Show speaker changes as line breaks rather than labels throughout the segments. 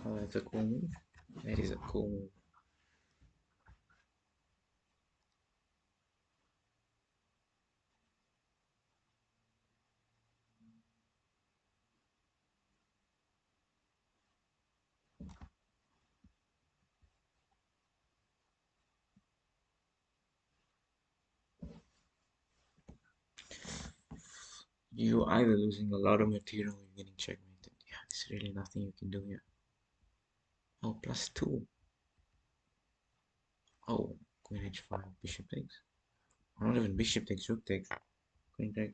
Oh, that's a cool move. That is a cool move. You're either losing a lot of material or you're getting checkmated. Yeah, there's really nothing you can do here. Oh, plus two. Oh, queen h5, bishop takes. Or not even bishop takes, rook takes. Queen takes,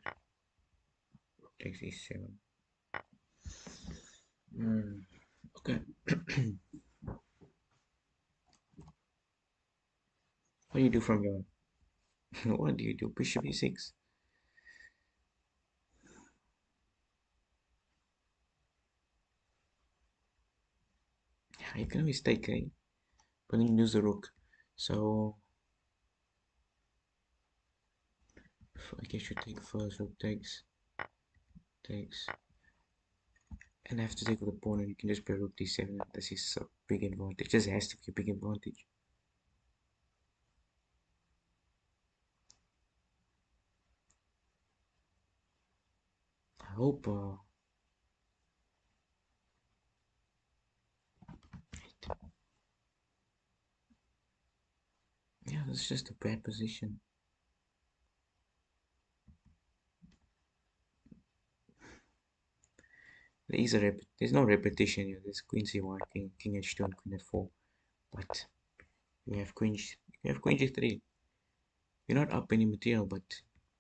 rook takes e7. Okay. What do you do from your what do you do? Bishop e6. Yeah, you can always take a, but then you lose the rook. So I guess you take first, rook takes, and I have to take with the pawn, and you can just play rook d7. This is a big advantage. This has to be a big advantage. I hope. Yeah, this is just a bad position. There's no repetition here. There's queen c1, king h2, and queen f4. But you have queen g3. You're not up any material, but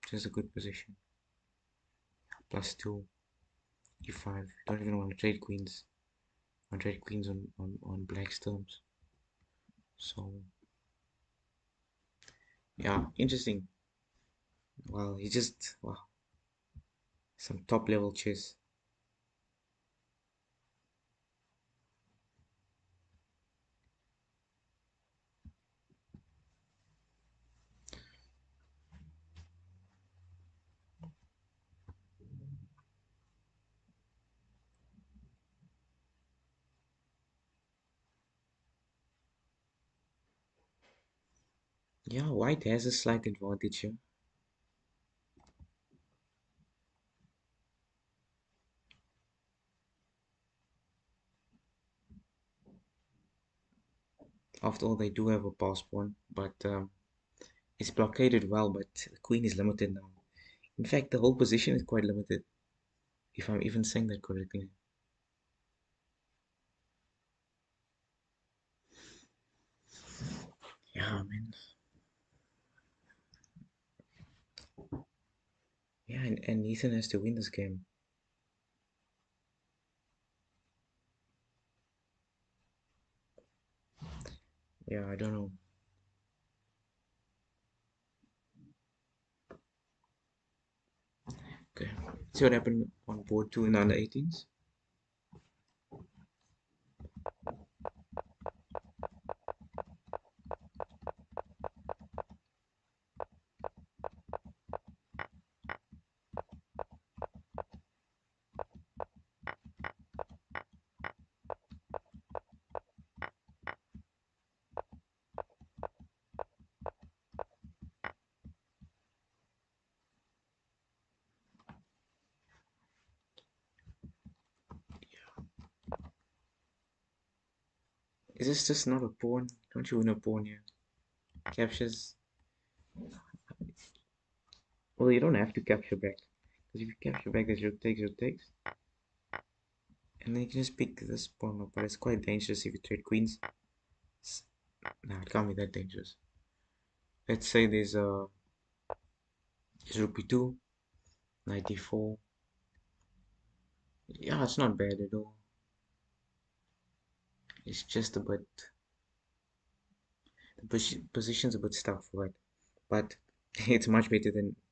just a good position. Plus two, e5. Don't even want to trade queens. Want to trade queens on black's terms. So yeah, interesting. Well, he just wow, some top level chess. Yeah, white has a slight advantage here. After all, they do have a pass pawn, but it's blockaded well. But the queen is limited now. In fact, the whole position is quite limited, if I'm even saying that correctly. Yeah, man. Yeah, and Ethan has to win this game. Yeah, I don't know. Okay. See what happened on board two in the under 18s? Is this just not a pawn? Don't you win a pawn here? Captures. Well, you don't have to capture back. Because if you capture back, there's rook takes. And then you can just pick this pawn up. But it's quite dangerous if you trade queens. Nah, it can't be that dangerous. Let's say there's rook b2, knight d4. Yeah, it's not bad at all. It's just a bit. The position's a bit stuck for it. But it's much better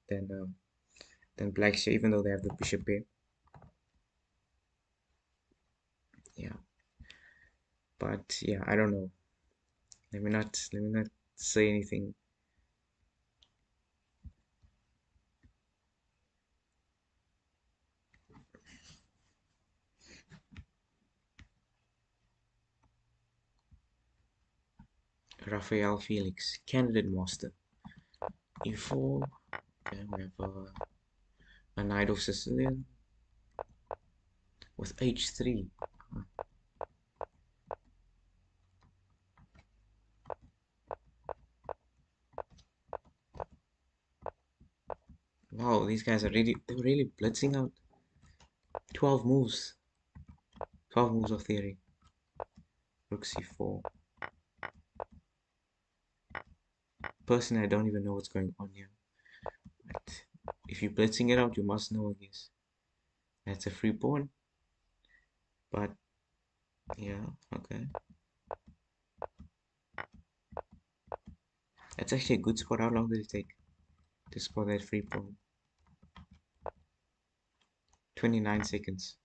than black's here, even though they have the bishop here. Yeah. But yeah, I don't know. Let me not say anything. Raphael Felix, candidate master. E4. Okay, we have a knight of Sicilian with H3. Wow, these guys are they're really blitzing out. 12 moves. 12 moves of theory. Rook C4. Personally, I don't even know what's going on here. But if you're blitzing it out, you must know, I guess. That's a free pawn. But, yeah, okay. That's actually a good spot. How long did it take to spot that free pawn? 29 seconds.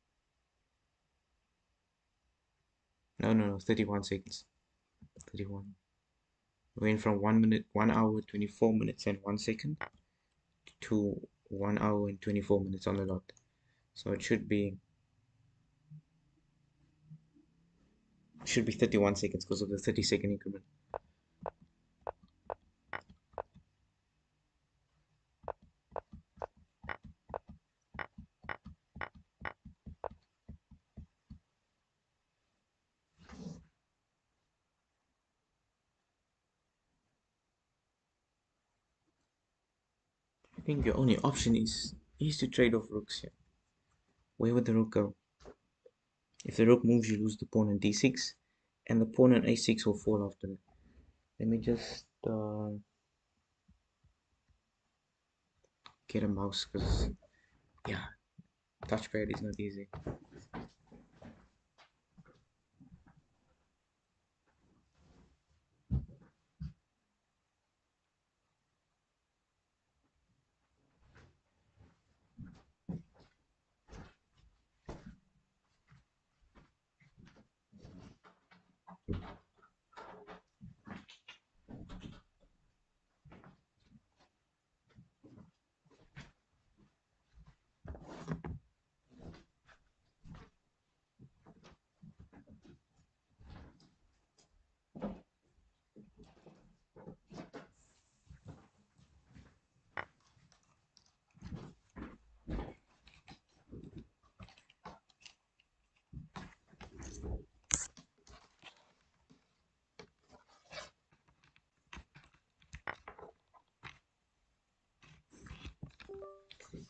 No, 31 seconds. 31. We went from 1 minute, 1 hour, 24 minutes and 1 second to 1 hour and 24 minutes on the dot. So it should be 31 seconds because of the 30-second increment. I think your only option is to trade off rooks here. Where would the rook go? If the rook moves, you lose the pawn on d6, and the pawn on a6 will fall after it. Let me just get a mouse, because yeah, touchpad is not easy.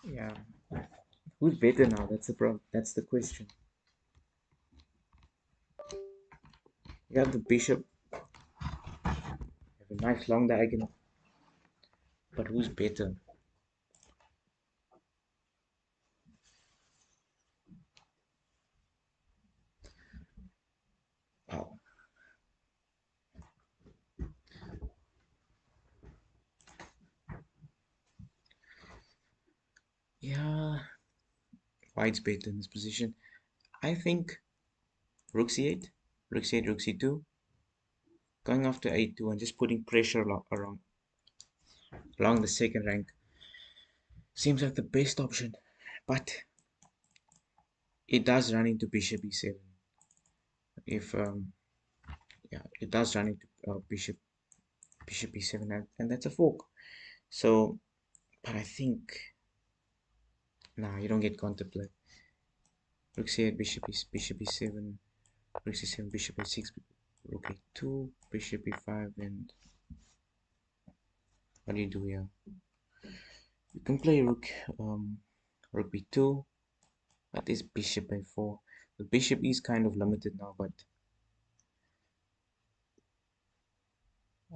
Yeah, who's better now? That's the problem. That's the question. You have the bishop, you have a nice long diagonal, but who's better? Wow. Yeah, white's better in this position. I think rook c8, rook c8, rook c2, going after a2 and just putting pressure along the second rank seems like the best option, but it does run into bishop e7. If yeah, it does run into bishop e7, and that's a fork. So, but I think nah, you don't get counterplay. Rook c8, bishop e7, rook c7, bishop a6, rook a2, bishop e5, and what do you do here? You can play rook b2, but this bishop a4. The bishop is kind of limited now, but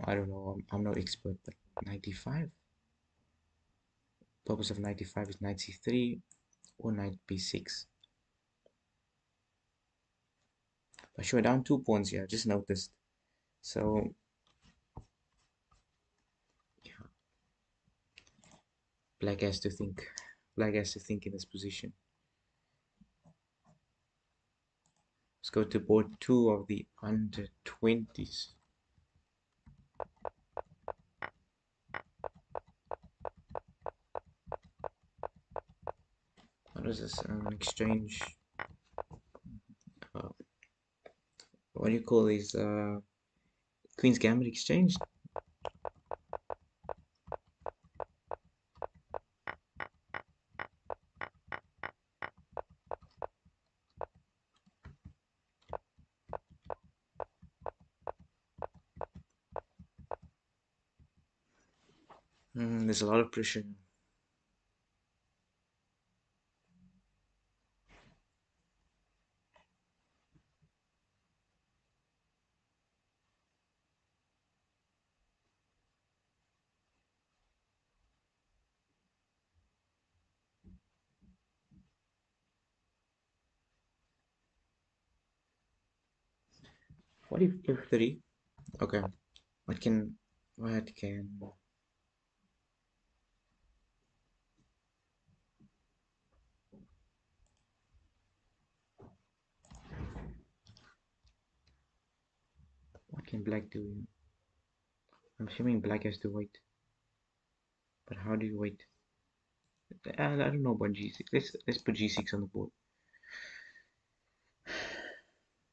I don't know. I'm no expert, but 95. Purpose of 95 is knight c3 or knight b6. But sure, down 2 pawns here. Just noticed. So yeah, black has to think. Black has to think in this position. Let's go to board 2 of the under 20s. What is this? Exchange. Uh, what do you call these? Queen's Gambit exchanged. There's a lot of pressure. What if F3? Okay. What can what can black do? I'm assuming black has to wait. But how do you wait? I don't know about G6. Let's put G6 on the board.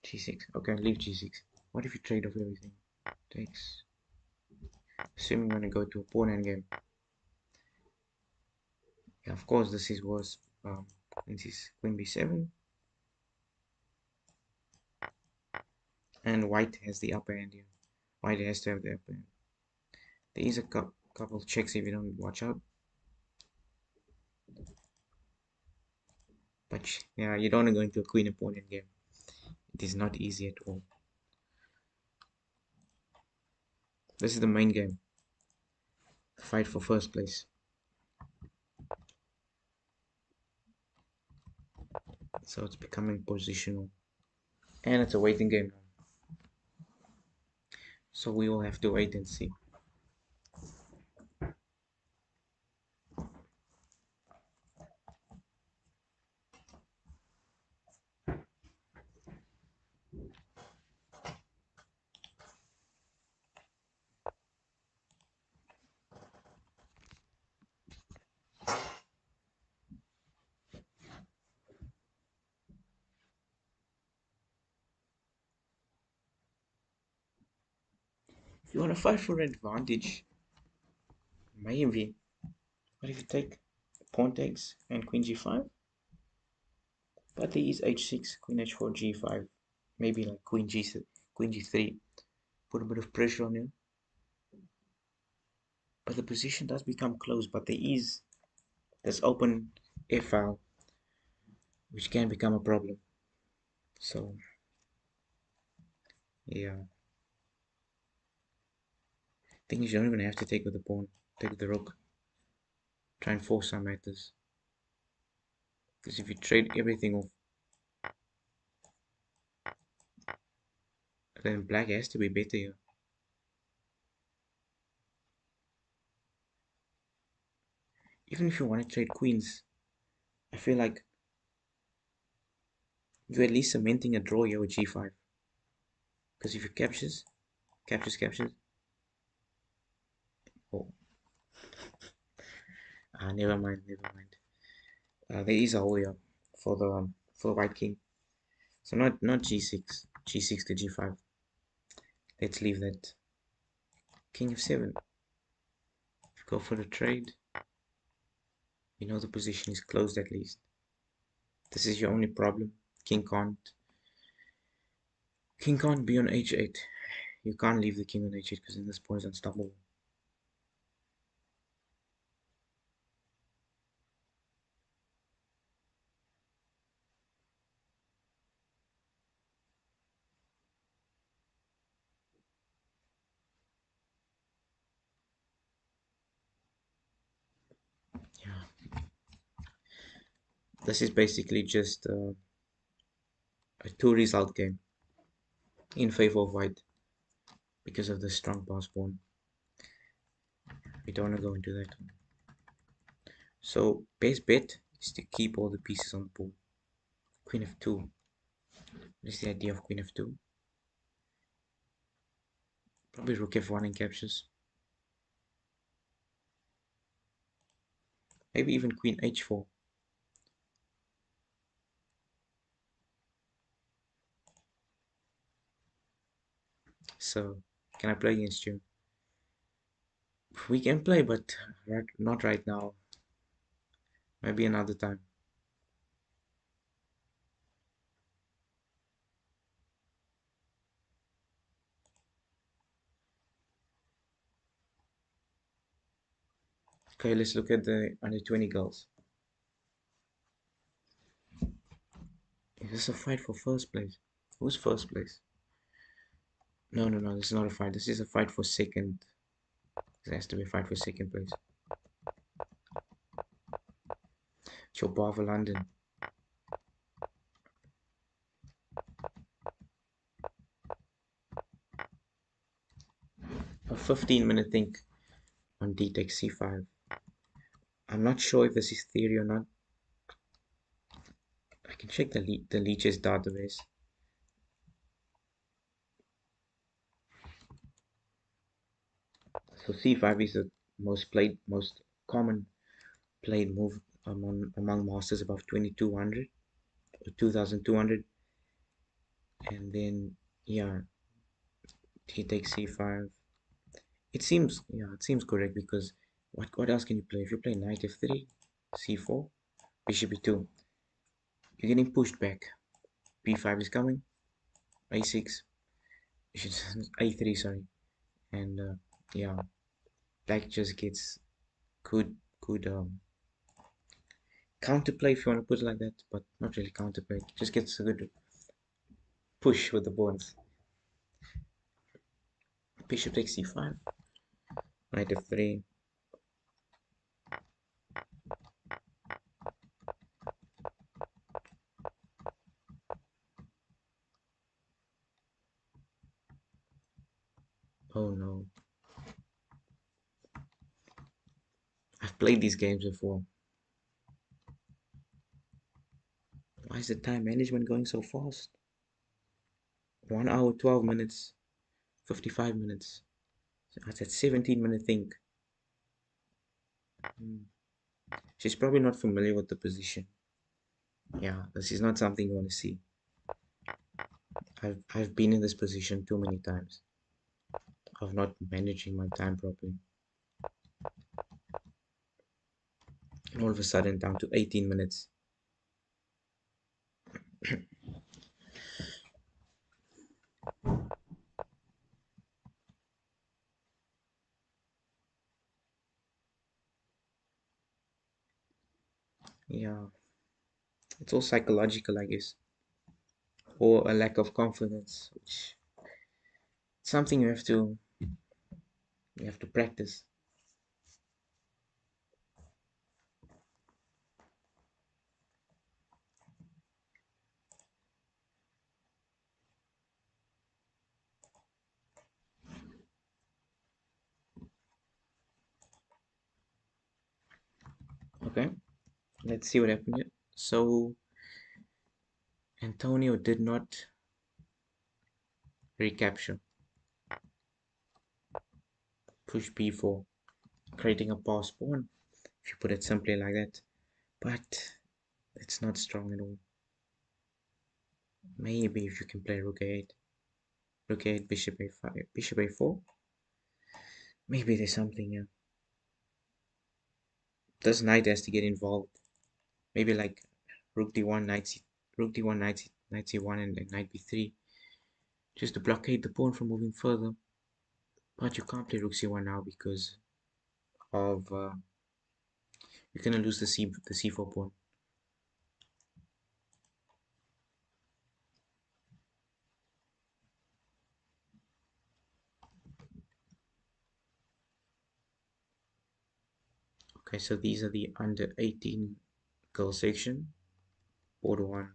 G6. Okay, leave G6. What if you trade off everything? Takes. Assuming we're gonna go to a pawn endgame. Yeah, of course this is was Queen B7. And white has the upper hand here. White has to have the upper hand. There is a couple of checks if you don't watch out. But yeah, you don't want to go into a queen opponent game. It is not easy at all. This is the main game. Fight for first place. So it's becoming positional. And it's a waiting game now. So we will have to wait and see. If you want to fight for advantage, maybe. What if you take pawn takes and queen g5? But there is h6, queen h4, g5. Maybe like queen g3. Put a bit of pressure on him. But the position does become close. But there is this open f file, which can become a problem. So yeah, thing is you don't even have to take with the pawn. Take with the rook. Try and force some matters. Because if you trade everything off, then black has to be better here. Even if you want to trade queens, I feel like you're at least cementing a draw here with g5. Because if you captures, oh, never mind. There is a hole here for the white king. So not g6, g6 to g5. Let's leave that. King f7. If you go for the trade, you know the position is closed at least. This is your only problem. King can't be on h8. You can't leave the king on h8 because then this pawn is unstoppable. Yeah, this is basically just a two-result game in favor of white because of the strong pass pawn. We don't want to go into that one. So best bet is to keep all the pieces on the board. Queen f2. What is the idea of queen f2? Probably rook f1 and captures. Maybe even queen h4. So Can I play against you? We can play, but not right now. Maybe another time. Okay, let's look at the under 20 girls. Is this a fight for first place? Who's first place? No, no, no. This is not a fight. This is a fight for second. This has to be a fight for second place. Chopper for London. A 15-minute think on D takes C5. I'm not sure if this is theory or not. I can check the leeches database. So C5 is the most common played move among masters above 2200 or 2200, and then yeah, he takes C5. It seems correct because what else can you play? If you play knight F3, C4, bishop E2, you're getting pushed back. B5 is coming, A6, A3, sorry, and yeah, black just gets good counterplay if you want to put it like that, but not really counterplay. Just gets a good push with the pawns. Bishop takes C5, knight F3. Oh no, I've played these games before. Why is the time management going so fast? 1 hour, 12 minutes, 55 minutes. So that's a 17-minute think. She's probably not familiar with the position. Yeah, this is not something you want to see. I've been in this position too many times of not managing my time properly. And all of a sudden down to 18 minutes. Yeah, it's all psychological, I guess, or a lack of confidence, which something you have to practice. Okay, let's see what happened here. So Antonio did not recapture. Push b4, creating a pass pawn, if you put it simply like that. But it's not strong at all. Maybe if you can play rook a8, rook a8, bishop a5, bishop a4. Maybe there's something here. This knight has to get involved. Maybe like rook d1, rook d1, knight c1, and knight b3, just to blockade the pawn from moving further. But you can't play rook c1 now because of you're gonna lose the c4 pawn. Okay, so these are the under 18 girl section. Border 1.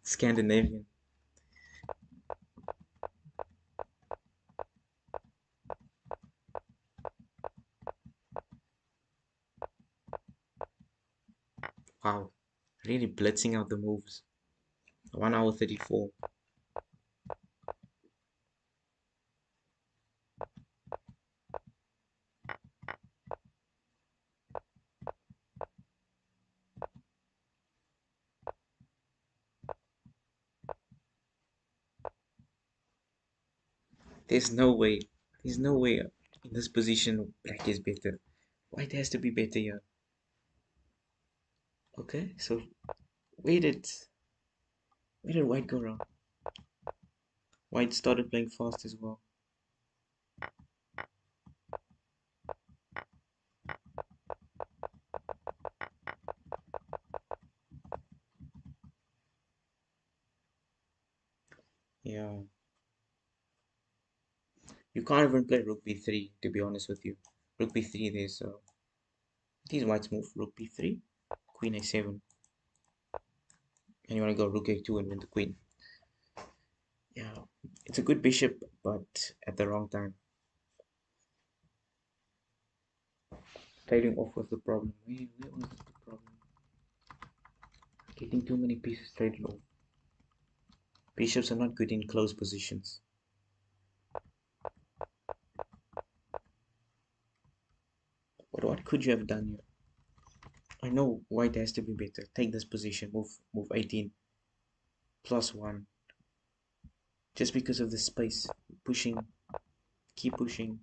Scandinavian. Wow. Really blitzing out the moves. 1 hour 34. There's no way. There's no way in this position black is better. White has to be better here. Okay, so where did where did white go wrong? White started playing fast as well. Yeah. You can't even play rook b3, to be honest with you. Rook b3 there, so these whites move rook b3, queen a7, and you want to go rook a2 and win the queen. Yeah, it's a good bishop, but at the wrong time. Trading off was the problem. Where was the problem? Getting too many pieces traded off. Bishops are not good in close positions. But what could you have done here? I know white has to be better. Take this position, move 18, +1. Just because of the space. Pushing, keep pushing.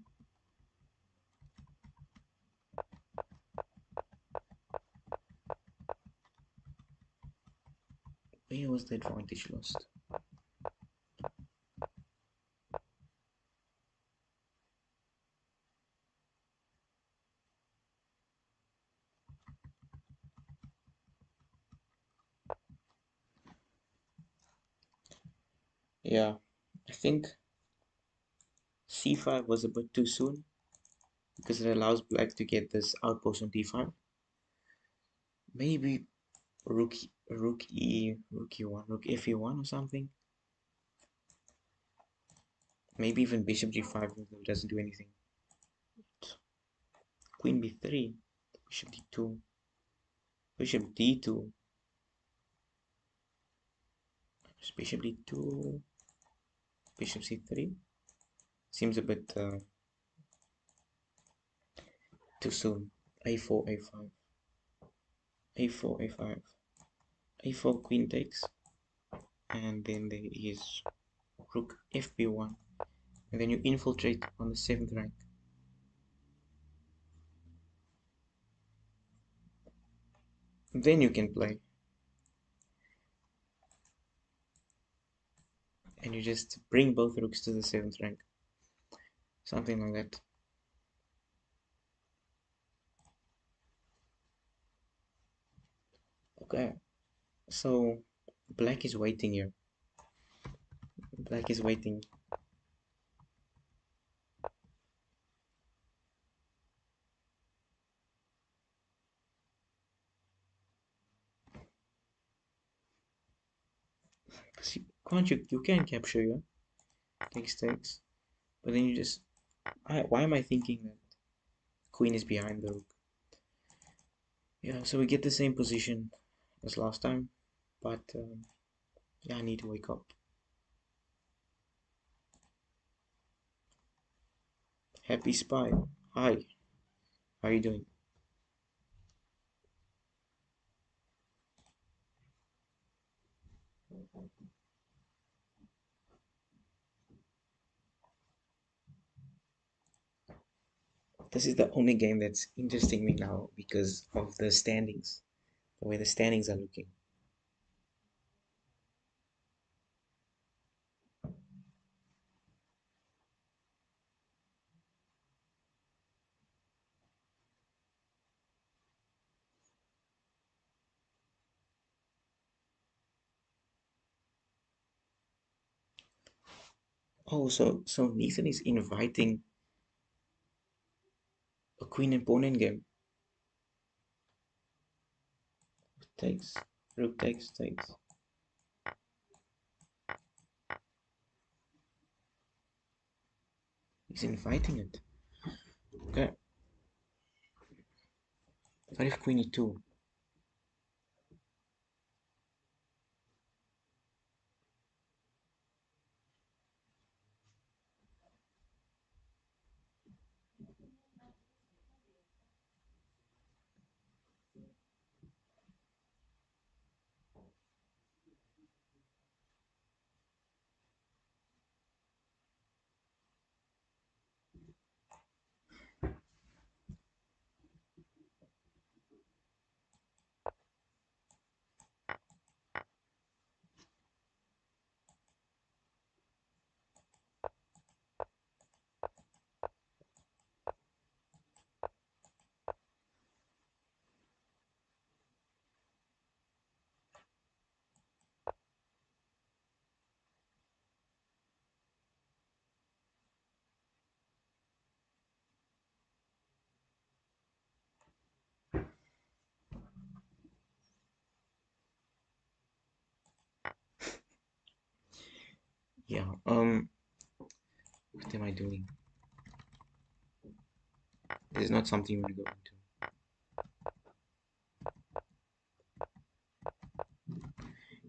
Where was the advantage lost? Yeah, I think c5 was a bit too soon because it allows black to get this outpost on d5. Maybe rook e1, rook f1 or something. Maybe even bishop g5 doesn't do anything. Queen b3, bishop d2, bishop d2, bishop d2, bishop c3. Seems a bit too soon. a4, a5, a4, a5, a4, queen takes, and then there is rook fb1, and then you infiltrate on the 7th rank. Then you can play, and you just bring both rooks to the 7th rank, something like that. Okay, so black is waiting here. Black is waiting. Can't you can capture here. Takes, but then you just why am I thinking that queen is behind the rook? Yeah, so we get the same position as last time, but yeah, I need to wake up. Happy spy. Hi, how are you doing? This is the only game that's interesting me now because of the standings, the way the standings are looking. Oh, so Nathan is inviting a queen and pawn endgame. Takes, rook takes. He's inviting it. Okay. What if queen e2? Yeah. What am I doing? This is not something you want to go into.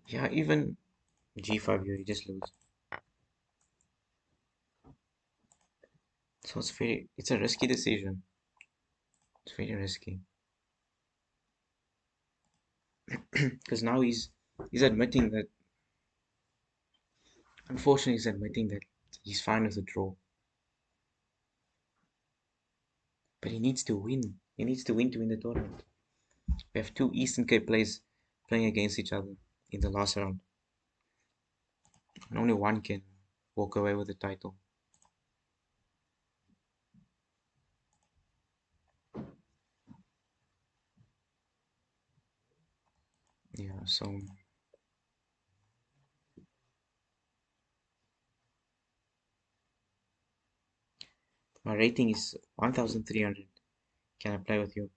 Yeah, even G5 here, you just lose. So it's a risky decision. It's very risky. Because now he's admitting that, unfortunately, he's admitting that he's fine with a draw. But he needs to win. He needs to win the tournament. We have two Eastern Cape players playing against each other in the last round. And only one can walk away with the title. Yeah, so my rating is 1300. Can I play with you?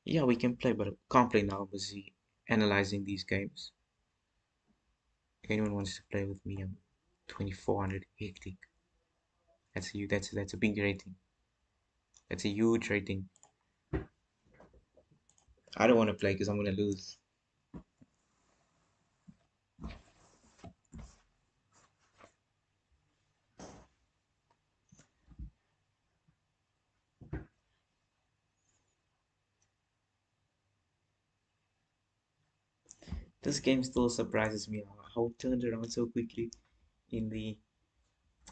Yeah, we can play, but I can't play now. I'm busy analyzing these games. If anyone wants to play with me, I'm 2400 hectic. That's a big rating. That's a huge rating. I don't want to play because I'm gonna lose. This game still surprises me how it turned around so quickly in the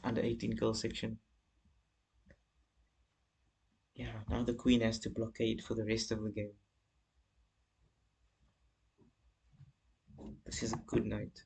under 18 girl section. Yeah, now the queen has to blockade for the rest of the game. This is a good night.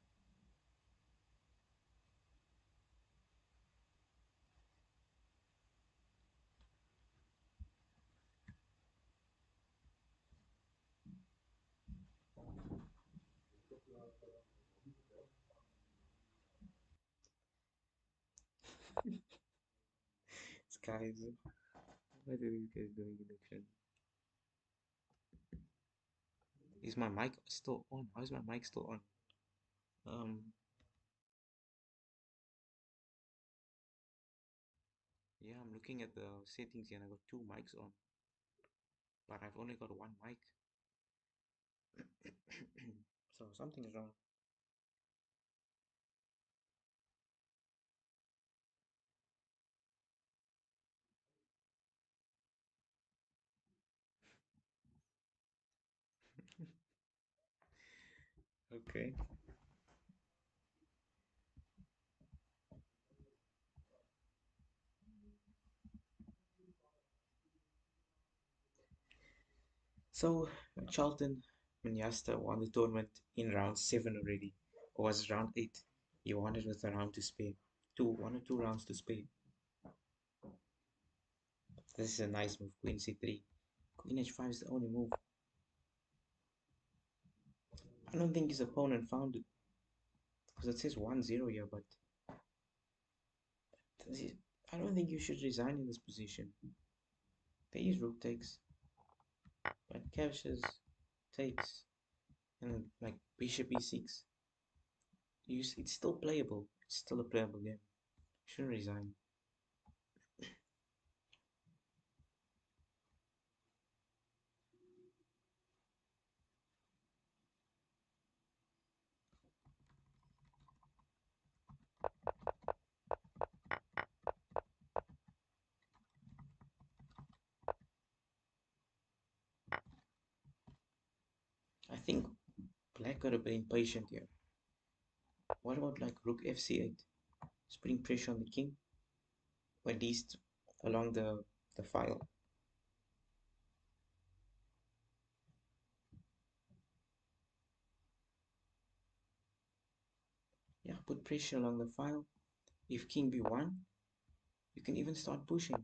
Guys, what are you guys doing in the chat? Is my mic still on? How is my mic still on? Um, yeah, I'm looking at the settings here and I got two mics on, but I've only got one mic. So something's wrong. Okay. So Charlton Manyasta won the tournament in round 7 already. Or was it round 8? He won it with a round to spare. 1 or 2 rounds to spare. This is a nice move. Queen c3. Queen h5 is the only move. I don't think his opponent found it. Because it says 1-0 here, but I don't think you should resign in this position. There is rook takes, but captures, takes, and like bishop e6. It's still playable. It's still a playable game. Shouldn't resign. I think black got a bit impatient here. What about like rook fc8? It's putting pressure on the king, or at least along the file. Yeah, put pressure along the file. If king b1, you can even start pushing.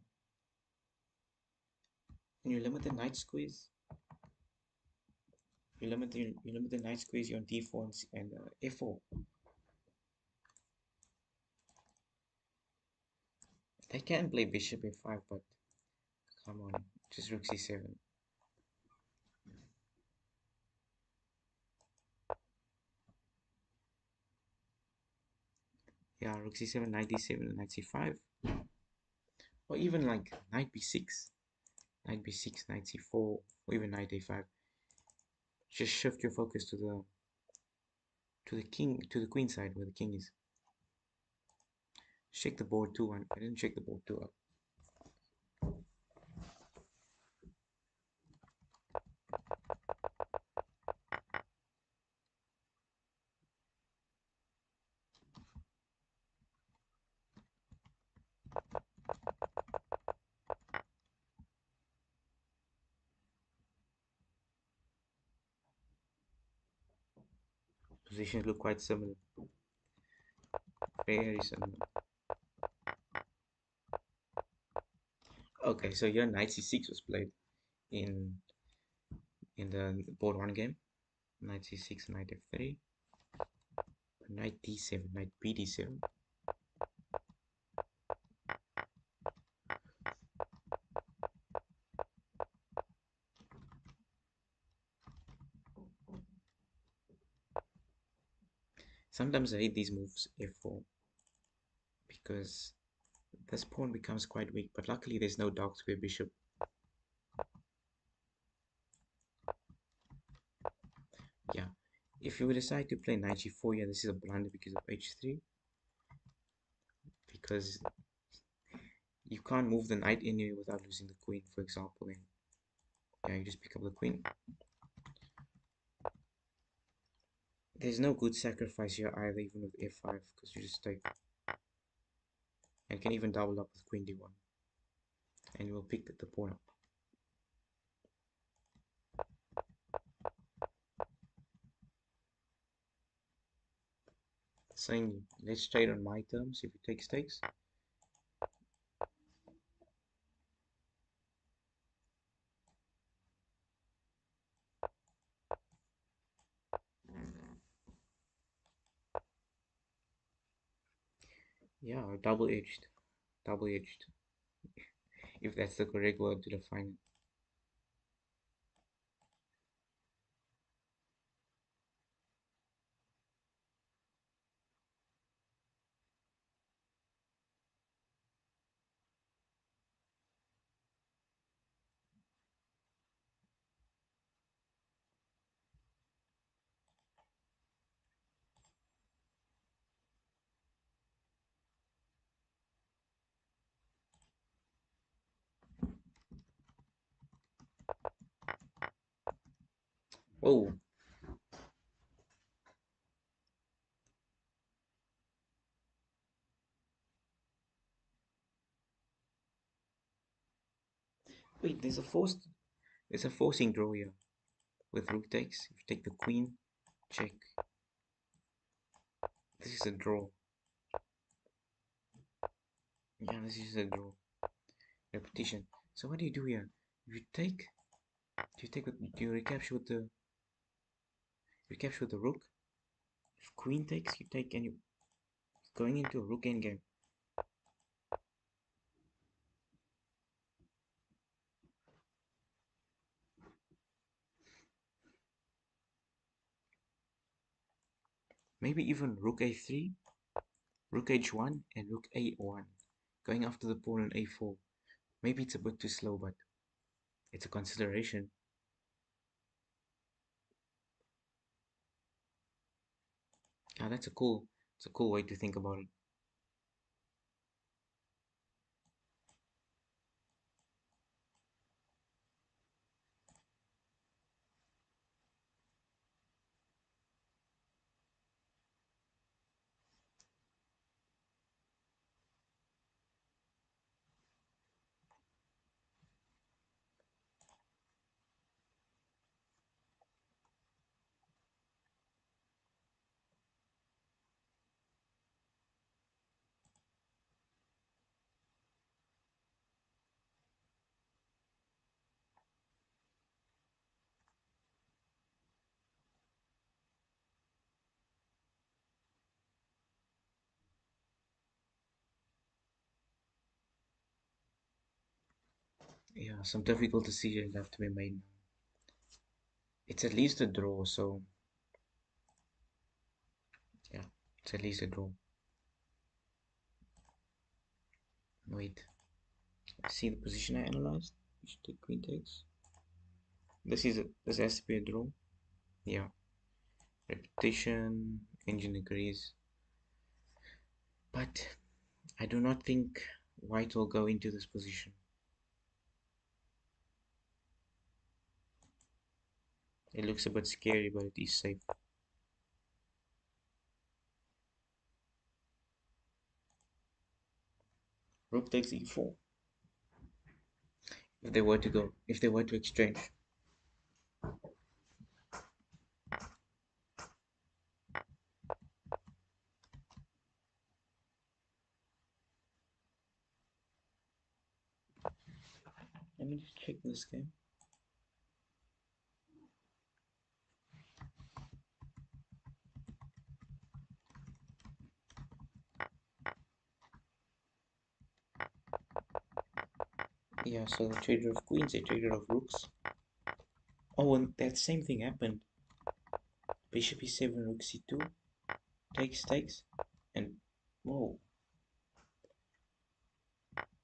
And you limit the knight squeeze. You limit the knight squeeze on d4 and f4. They can play bishop f5, but come on, just rook c7. Yeah, rook c7, knight d7, knight c5, or even like knight b6, knight b6, knight c4, or even knight a5. Just shift your focus to the king, to the queen side where the king is. Check the board too. I didn't check the board too. Positions look quite similar, very similar. Okay, so your knight c6 was played in the board one game. Knight c6, knight f3, knight d7, knight b d7. Sometimes I hate these moves f4 because this pawn becomes quite weak, but luckily there's no dark square bishop. Yeah, if you decide to play knight g4, yeah, this is a blunder because of h3, because you can't move the knight anywhere without losing the queen, for example, and yeah, you just pick up the queen. There's no good sacrifice here either, even with f5, because you just take, and can even double up with queen d1, and you will pick the pawn up. Saying let's trade on my terms if you take stakes. Yeah, double-edged, double-edged, if that's the correct word to define it. Oh, wait, there's a forcing draw here with rook takes. If you take the queen, check. This is a draw. Yeah, this is a draw. Repetition. So what do you do here? You take, do you recapture with the rook? If queen takes, you take, and you going into a rook endgame. Maybe even rook a3, rook h1, and rook a1. Going after the pawn on a4. Maybe it's a bit too slow, but it's a consideration. Yeah, it's a cool way to think about it. Yeah, some difficult decisions have to be made now. It's at least a draw, so yeah, it's at least a draw. Wait, see the position I analyzed? You should take queen takes. This has to be a draw. Yeah. Repetition, engine agrees. But I do not think white will go into this position. It looks a bit scary, but it is safe. Rook takes e4. If they were to exchange. Let me just check this game. Yeah, so the trader of queens, a trader of rooks. Oh, and that same thing happened. Bishop e7, rook c2, takes, and whoa.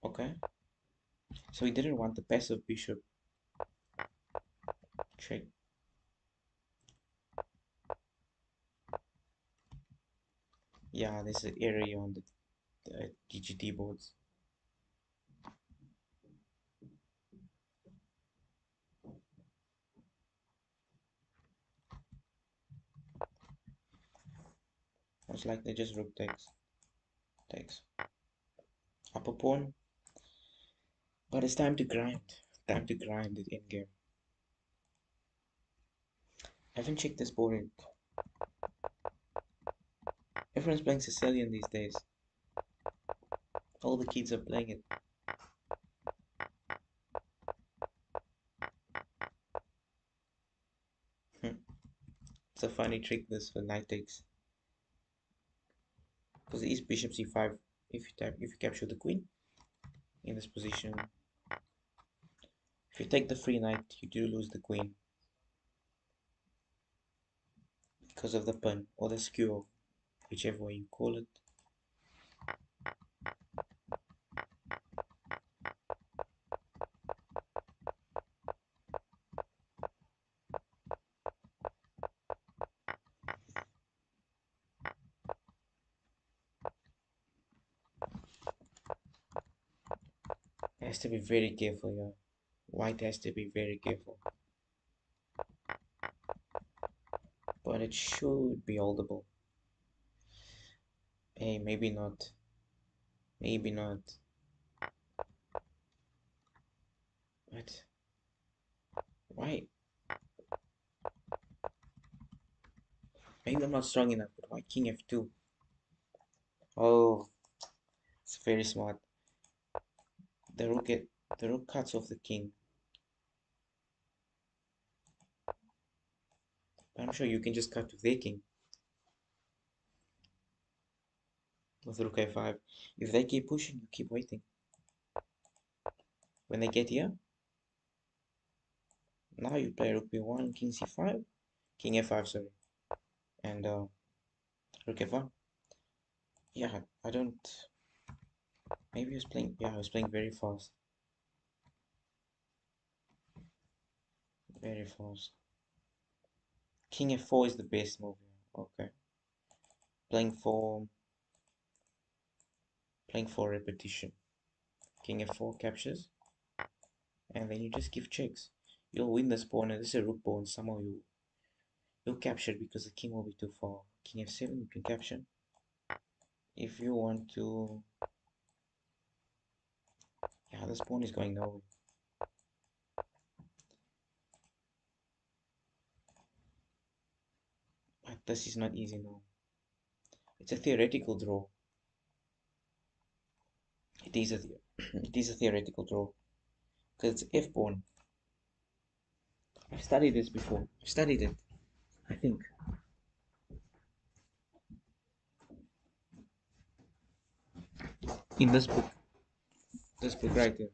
Okay. So he didn't want the passive bishop. Check. Yeah, there's an area on the GGT boards. Most likely just rook takes. Upper pawn. But it's time to grind. Time to grind the endgame. I haven't checked this board in. Everyone's playing Sicilian these days. All the kids are playing it. It's a funny trick this for knight takes. Because it is bishop c5. If you capture the queen in this position. If you take the free knight, you do lose the queen. Because of the pun or the skewer, whichever way you call it. Has to be very careful here. White has to be very careful. But it should be holdable. Hey, maybe not. Maybe not. What? Why? Maybe I'm not strong enough, but why king f2? Oh, it's very smart. The rook cuts off the king. But I'm sure you can just cut to their king. With rook a5. If they keep pushing, you keep waiting. When they get here, now you play rook b1, king c5, king f5, sorry, and rook f1. Yeah, I don't. Maybe he was playing. Yeah, I was playing very fast. Very fast. King f4 is the best move here. Okay. Playing for repetition. King f4 captures, and then you just give checks. You'll win this pawn, and this is a rook pawn. Somehow you'll capture it because the king will be too far. King f7 you can capture. If you want to, yeah, this pawn is going nowhere. But this is not easy now. It's a theoretical draw. It is a it is a theoretical draw because it's f pawn. I've studied this before. I've studied it. I think. In this book right here,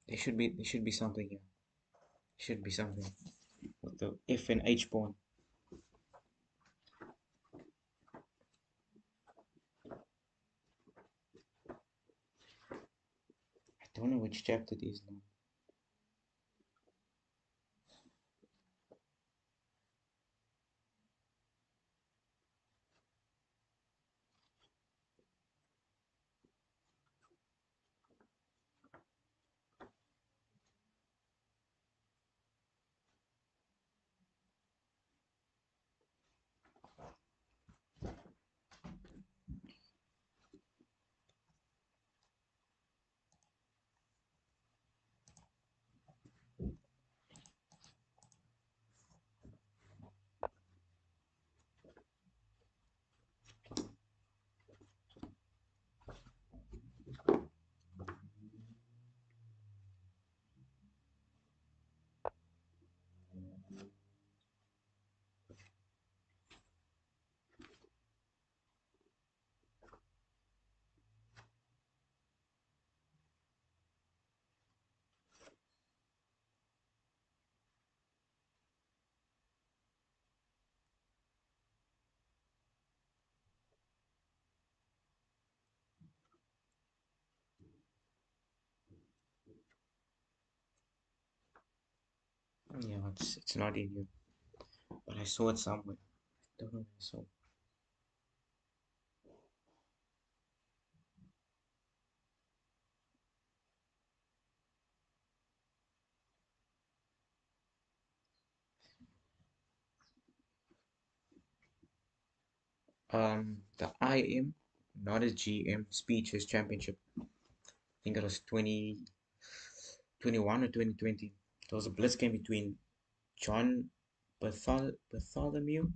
there should be something here. Should be something with the f and h pawn. don't know which chapter it is now. Yeah, it's not in here, but I saw it somewhere. Don't know where I saw. The IM, not a GM, Speeches Championship. I think it was 2021 or 2020. There was a blitz game between John Bartholomew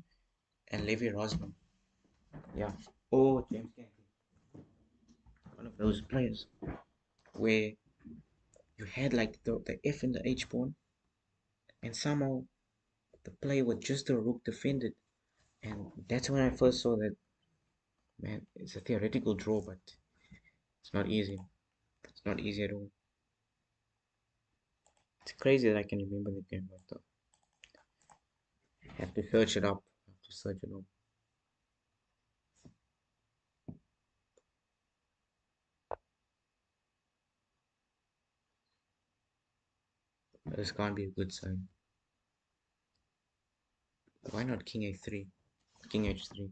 and Levi Rosman. Yeah. Oh, James Kennedy. One of those players where you had like the F and the H pawn, and somehow the play with just the rook defended. And that's when I first saw that, man, it's a theoretical draw, but it's not easy. It's not easy at all. It's crazy that I can remember the game like that. I have to search it up. I have to search it up. This can't be a good sign. Why not King A3? King H3.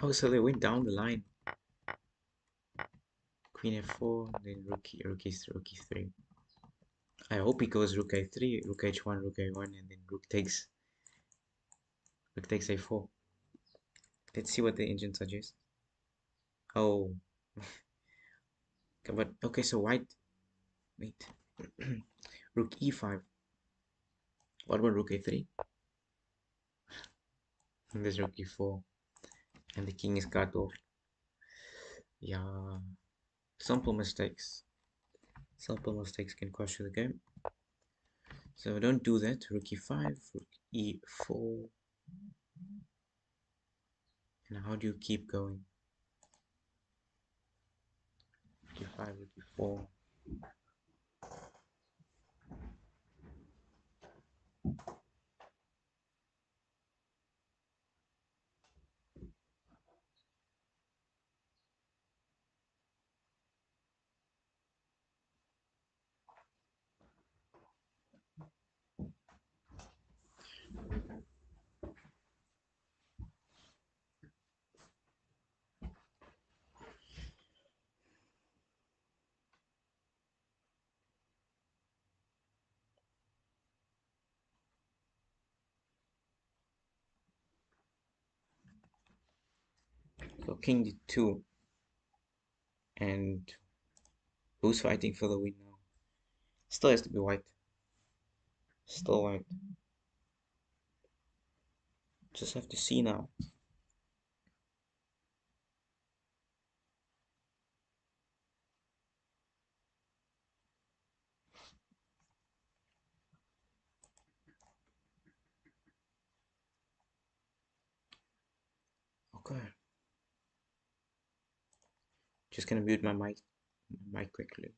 Oh, so they went down the line. Queen F4, then Rook E3. I hope he goes Rook A3, Rook H1, Rook A1, and then Rook takes A4. Let's see what the engine suggests. Oh, but okay, so white. Wait, Rook E5. What about Rook A3? And there's Rook E4, and the king is cut off. Yeah, simple mistakes. Simple mistakes can cost you the game. So don't do that. Rook E5, Rook E4. And how do you keep going? Rook E5, Rook E4. So King D2. And who's fighting for the win now? Still has to be white. Still white. Just have to see now. Okay. Just gonna mute my mic my quickly.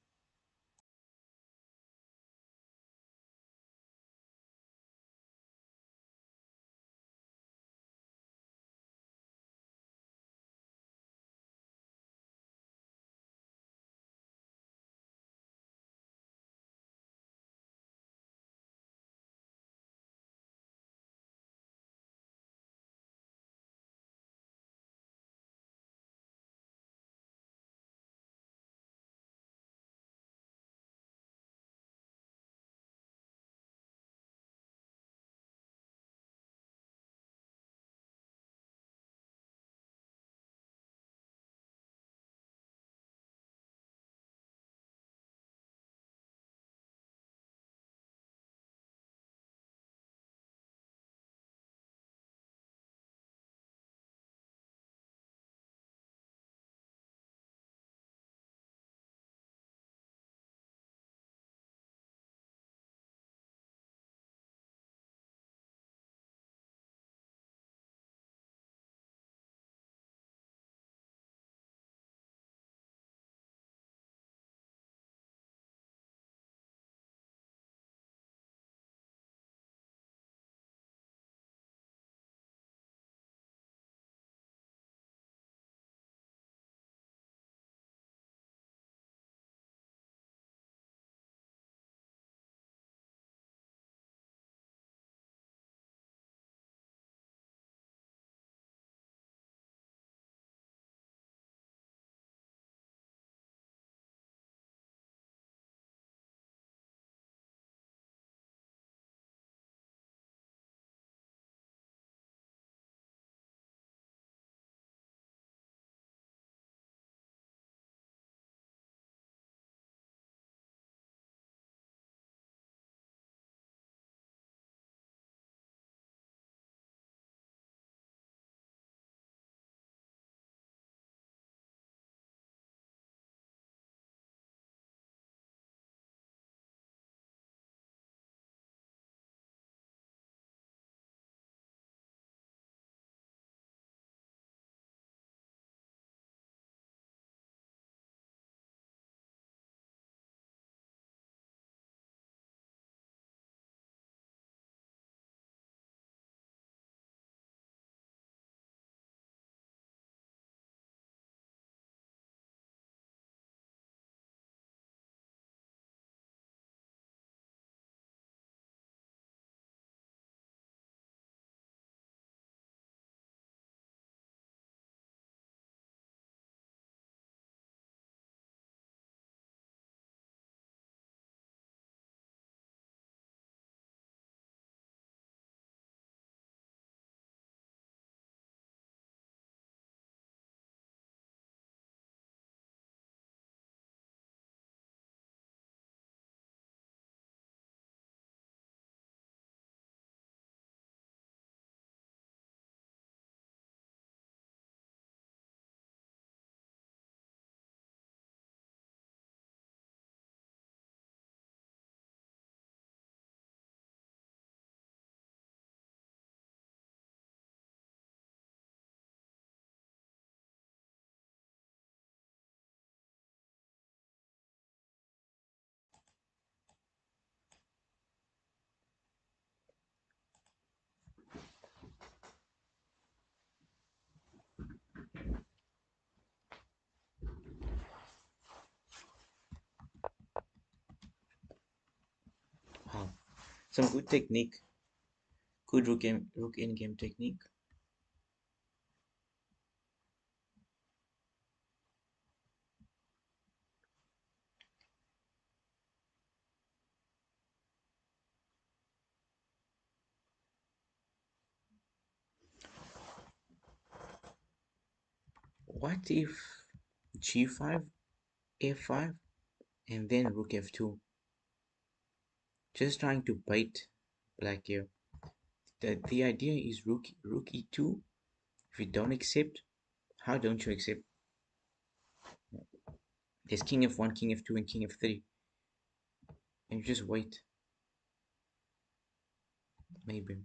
Wow. Some good technique. Good rook in game technique. What if g5, f5, and then rook f2? Just trying to bait black here. The idea is rook e2. If you don't accept, how don't you accept? There's king f1, king f2, and king f3. And you just wait. Maybe.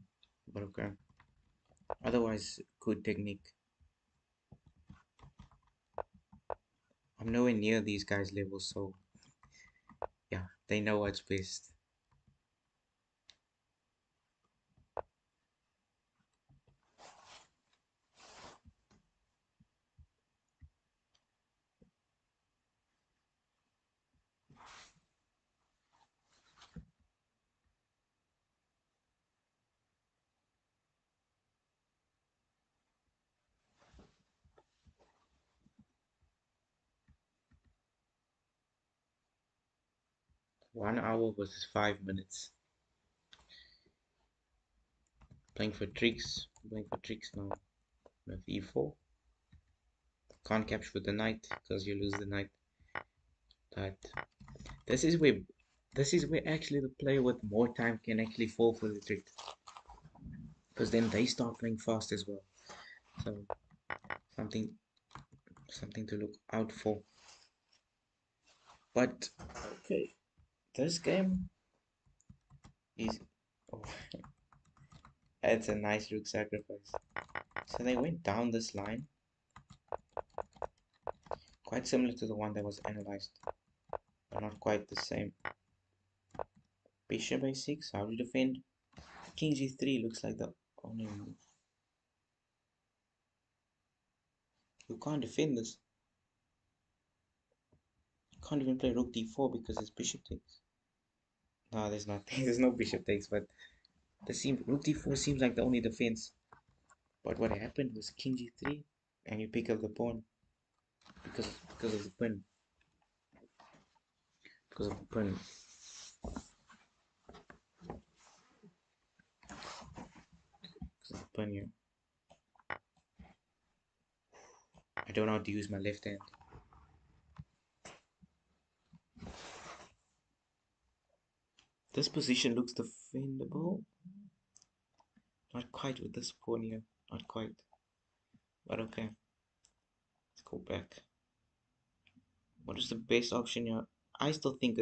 But okay. Otherwise, good technique. I'm nowhere near these guys' levels, so yeah, they know what's best. One hour versus 5 minutes. Playing for tricks. Playing for tricks now. With e4. Can't capture with the knight because you lose the knight. But this is where actually the player with more time can actually fall for the trick. Because then they start playing fast as well. So something to look out for. But okay, this game is oh, it's a nice rook sacrifice. So they went down this line, quite similar to the one that was analyzed, but not quite the same. Bishop a6, how to defend? King g3 looks like the only move. You can't defend this. You can't even play rook d4 because it's bishop takes. No, there's nothing. There's no bishop takes, but rook d4 seems like the only defense. But what happened was king g3, and you pick up the pawn because of the pin. Because of the pin. Because of the pin here. I don't know how to use my left hand. This position looks defendable. Not quite with this pawn here. Not quite. But okay. Let's go back. What is the best option here? I still think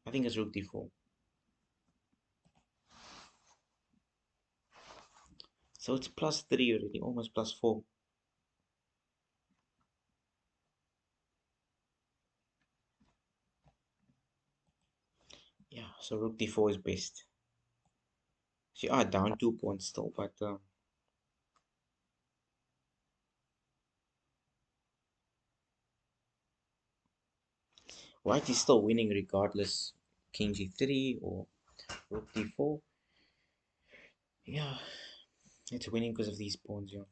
I think it's rook d4. So it's +3 already, almost +4. Yeah, so rook d4 is best. So you are down 2 points still, but white is still winning regardless. King g3 or rook d4. Yeah, it's winning because of these pawns, yeah.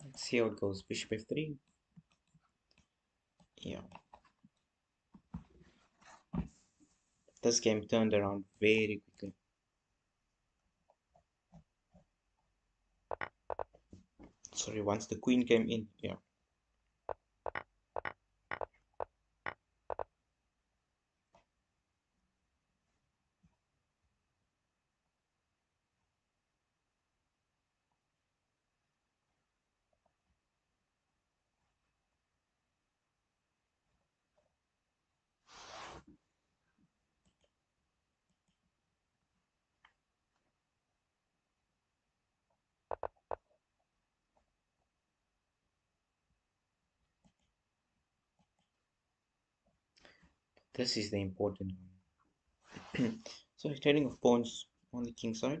Let's see how it goes. Bishop f3. Yeah. This game turned around very quickly. Sorry, once the queen came in, yeah. This is the important one. So trading of pawns on the king side.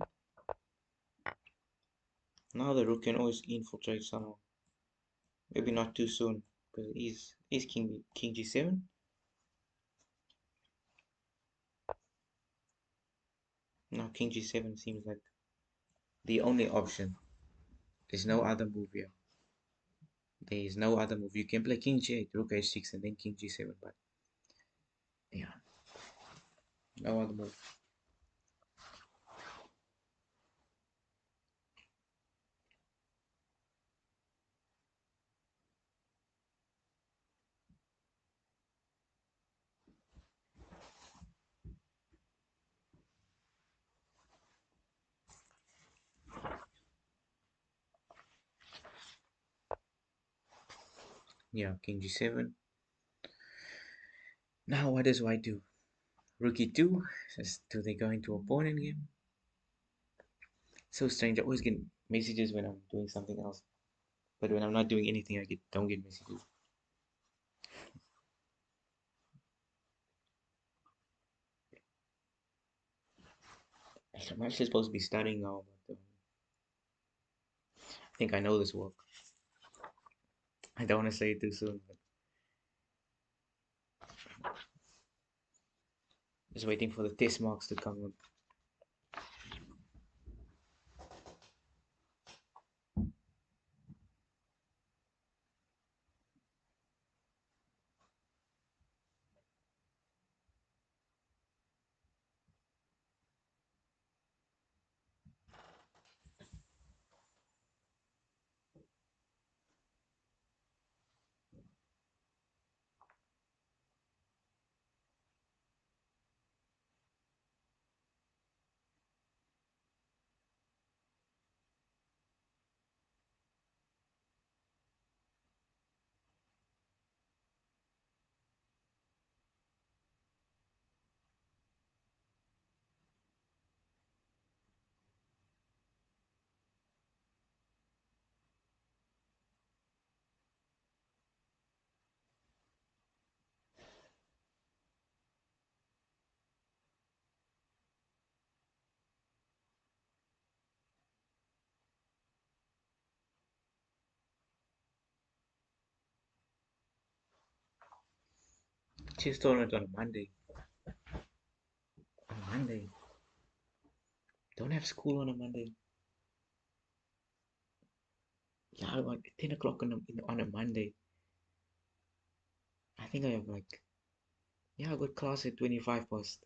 Now the rook can always infiltrate somehow. Maybe not too soon, because he's king g7. Now king g7 seems like the only option. There's no other move here. There is no other move. You can play king g8, rook h6, and then king g7, but yeah, no other move. Yeah, king g7. Now what does white do? Rook e2. Do they go into a pawn in game? So strange. I always get messages when I'm doing something else, but when I'm not doing anything, I don't get messages. I'm actually supposed to be studying now, but I think I know this work. I don't want to say it too soon, but just waiting for the test marks to come on. Chess tournament on a Monday. On a Monday. Don't have school on a Monday. Yeah, like 10 o'clock on a Monday. I think I have like, yeah, I got class at 25 past,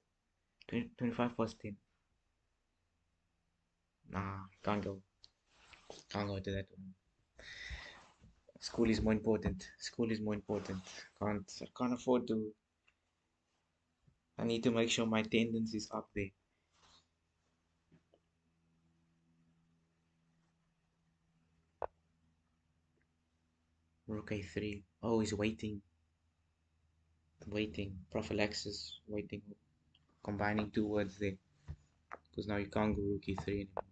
25 past 10. Nah, can't go. Can't go to that one. School is more important. School is more important. I can't afford to. I need to make sure my attendance is up there. Rook a3. Oh, he's waiting. Waiting. Prophylaxis. Waiting. Combining two words there. Because now you can't go rook e3 anymore.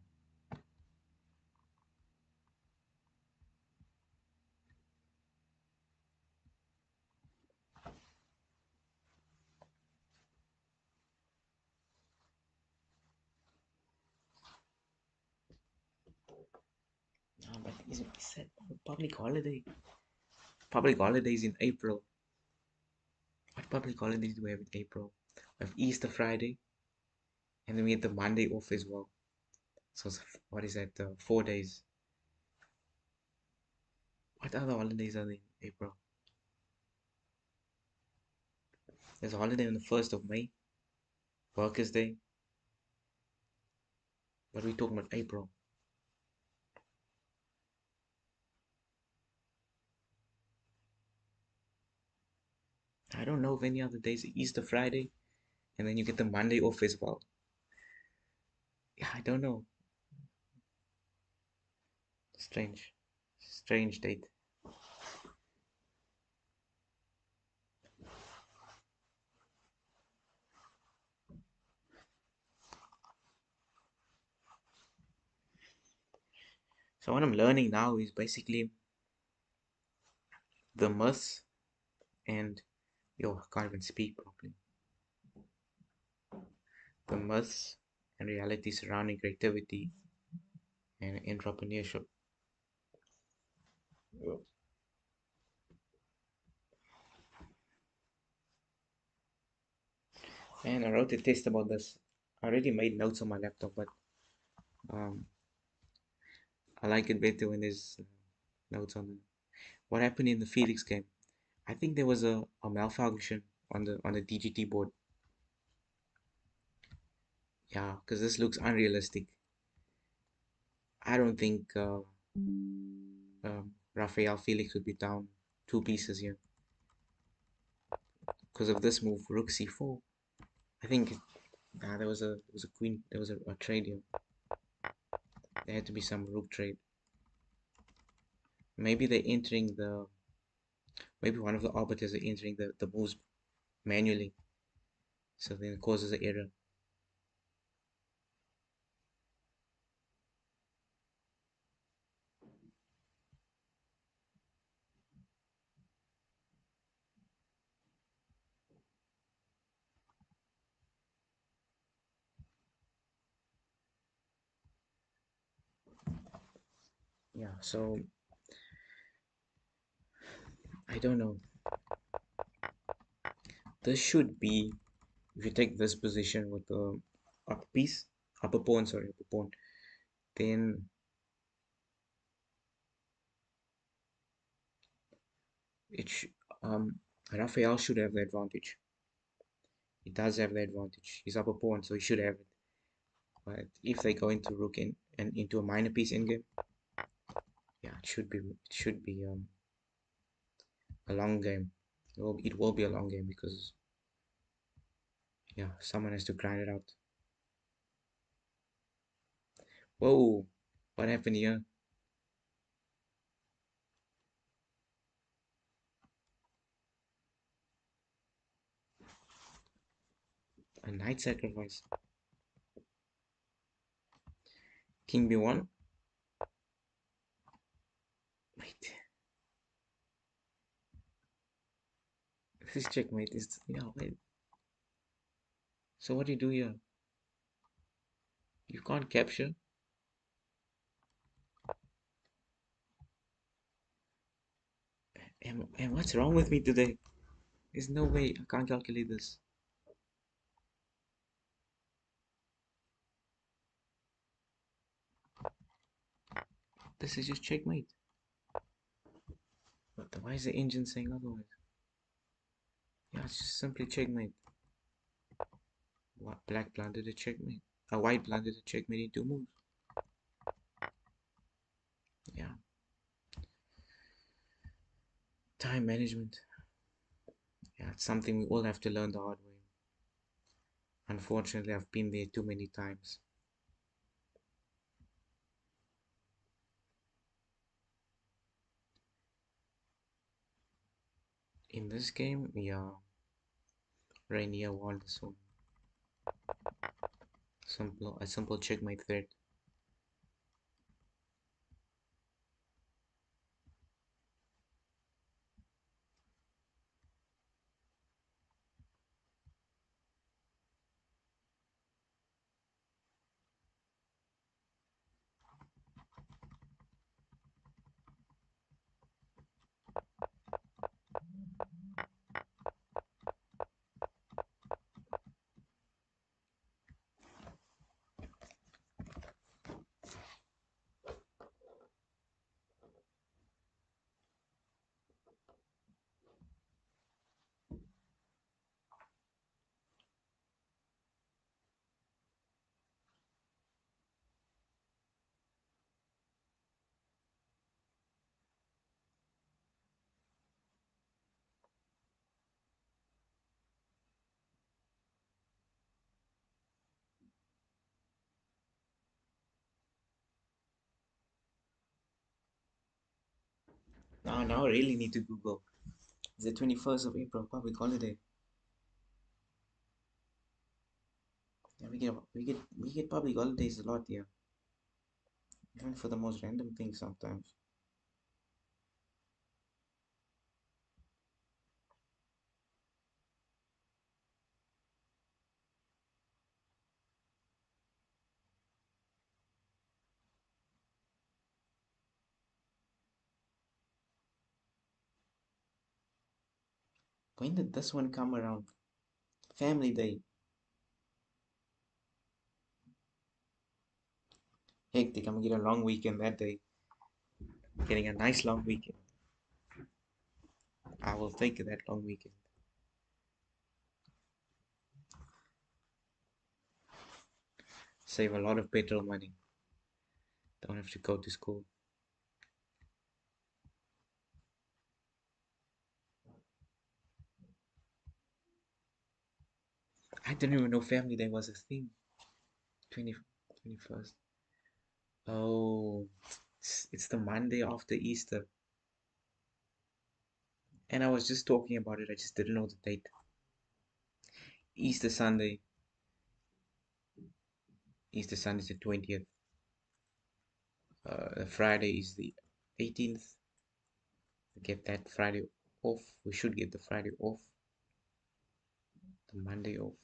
No, but it's set public holiday. Public holidays in April. What public holidays do we have in April? We have Easter Friday, and then we get the Monday off as well. So what is that? 4 days. What other holidays are there in April? There's a holiday on the 1st of May, Workers' Day. But we're talking about April. I don't know of any other days. Easter Friday, and then you get the Monday off as well. Yeah, I don't know. Strange. Strange date. So what I'm learning now is basically the myths and yo, I can't even speak properly. The myths and reality surrounding creativity and entrepreneurship. And I wrote a test about this. I already made notes on my laptop, but um, I like it better when there's notes on it. What happened in the Felix game? I think there was a malfunction on the DGT board. Yeah, because this looks unrealistic. I don't think Rafael Felix would be down two pieces here because of this move, Rook c4. I think there was a queen, there was a trade here. There had to be some Rook trade. Maybe they're entering Maybe one of the arbiters are entering the moves manually, so then it causes an error. Yeah, so I don't know. This should be, if you take this position with the upper piece, upper pawn, sorry, upper pawn, then it sh Raphael should have the advantage. He does have the advantage. He's upper pawn, so he should have it. But if they go into rook and into a minor piece endgame, yeah, it should be a long game. It will be a long game because yeah, someone has to grind it out. Whoa, what happened here? A knight sacrifice. King b1. Wait, this is checkmate. Is yeah. Wait. So what do you do here? You can't capture. And what's wrong with me today? There's no way I can't calculate this. This is just checkmate. But why is the engine saying otherwise? Yeah, it's just simply checkmate. What, black blundered a checkmate. A white blundered a checkmate in two moves. Yeah. Time management. Yeah, it's something we all have to learn the hard way. Unfortunately, I've been there too many times. In this game, yeah, Rainier won this one. A simple checkmate threat. Now I really need to Google. It's the 21st of April, public holiday. Yeah, we get public holidays a lot here, even for the most random things sometimes. When did this one come around? Family Day. Hectic. I'm gonna get a long weekend that day. Getting a nice long weekend. I will take that long weekend. Save a lot of petrol money. Don't have to go to school. I didn't even know Family Day was a thing. 20, 21st. Oh, it's the Monday after Easter. And I was just talking about it. I just didn't know the date. Easter Sunday. Easter Sunday is the 20th. Friday is the 18th. We get that Friday off. We should get the Friday off. The Monday off.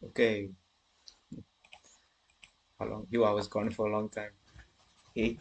Okay, how long? You, I was gone for a long time. Hey,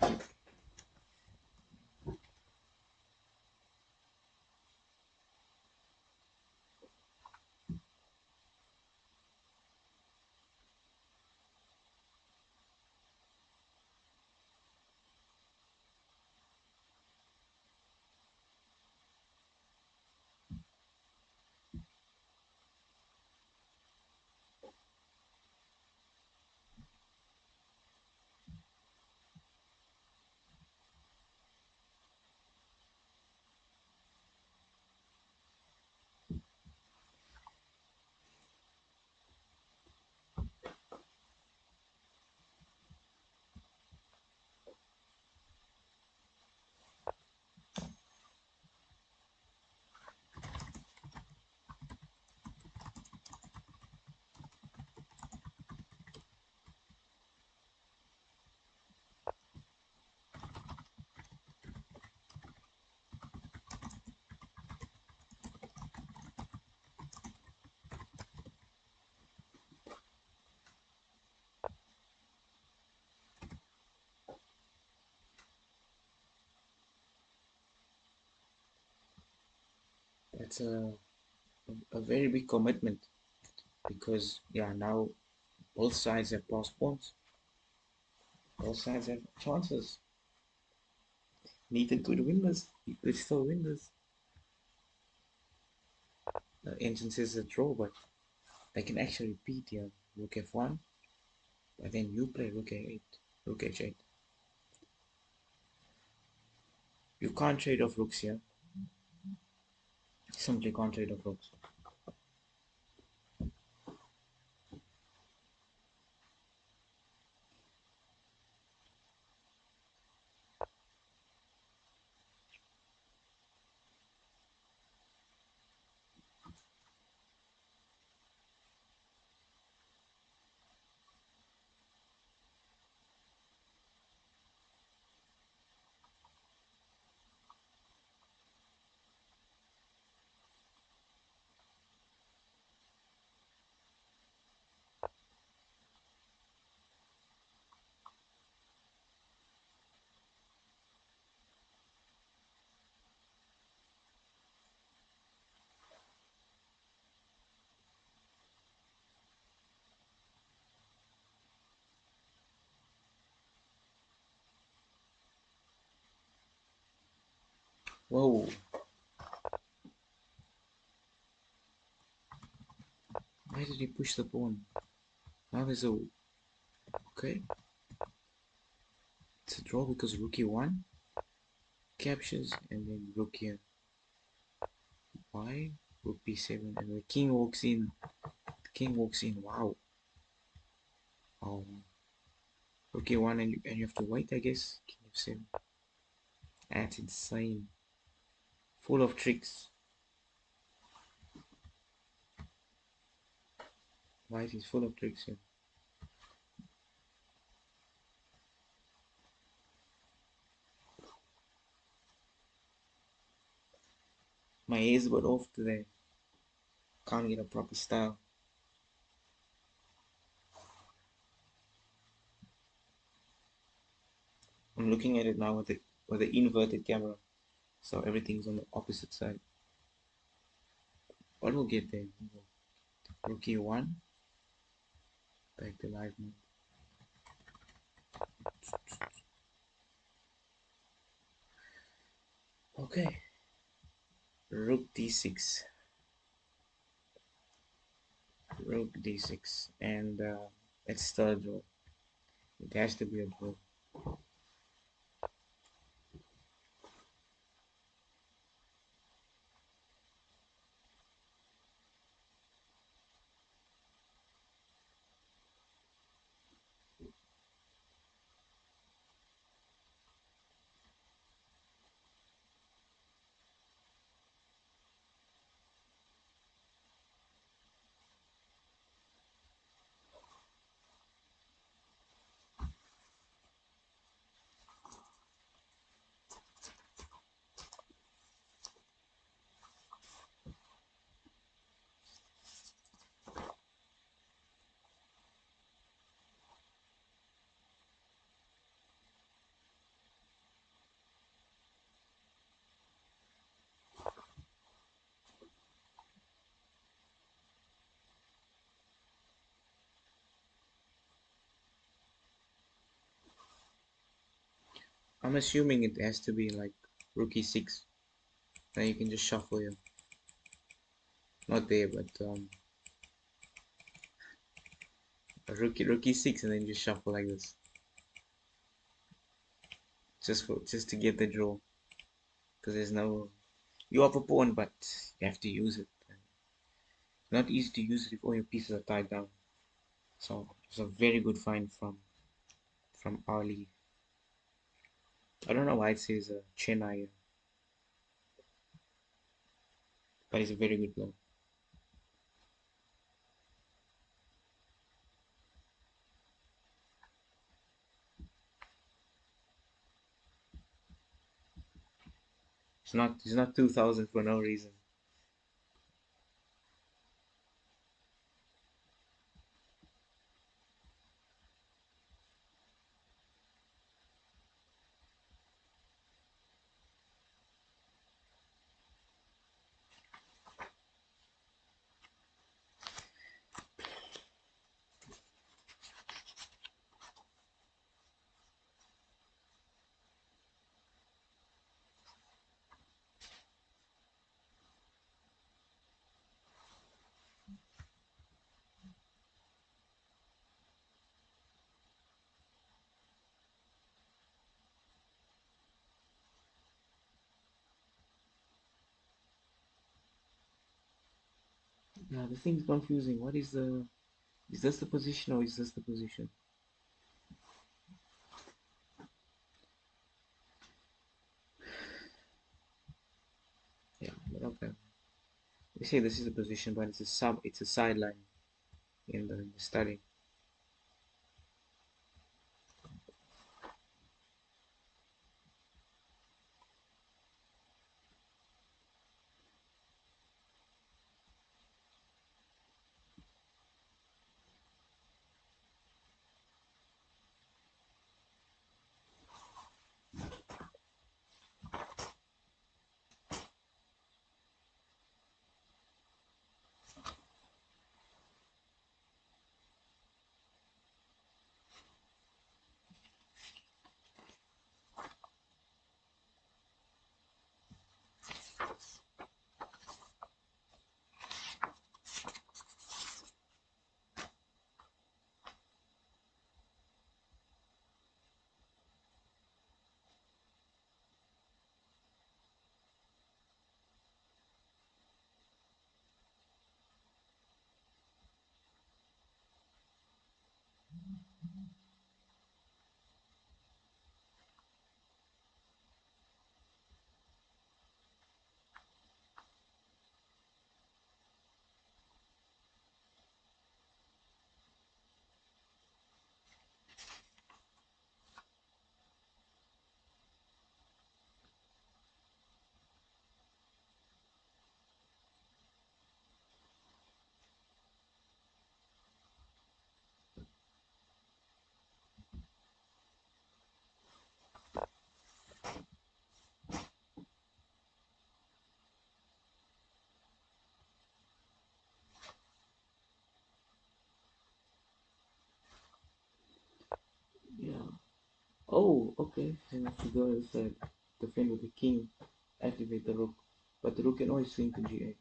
that's a very big commitment because yeah, now both sides have passports, both sides have chances. Nathan could win this. He could still win this. The engine says a draw, but they can actually repeat here. Rook f1, but then you play rook a8, rook h8. You can't trade off rooks here. Simply can't trade off rooks. Whoa, why did he push the pawn? Now there's a okay. It's a draw because rook e1 captures and then rook here. Why? Rook b7 and the king walks in. The king walks in. Wow. Oh, rook e1 and you have to wait, I guess. King f7. That's insane. Full of tricks. White is full of tricks here. My ears got off today. Can't get a proper style. I'm looking at it now with the inverted camera, so everything's on the opposite side. But we'll get there. Rook e1, back to live mode. Okay, rook d6, rook d6, and it's still a draw. It has to be a draw. I'm assuming it has to be like rookie 6. Then you can just shuffle your, not there, but a rookie 6, and then just shuffle like this, just to get the draw. Because there's no, you have a pawn, but you have to use it. It's not easy to use it if all your pieces are tied down. So it's a very good find from Ali. I don't know why it says Chennai, but it's a very good blow. It's not 2000 for no reason. Yeah, the thing's confusing. What is the, is this the position or is this the position? Yeah, but okay. They say this is a position, but it's a sideline in the study. Yeah. Oh, okay. Then I have to go inside, defend with the king, activate the rook. But the rook can always swing to g8.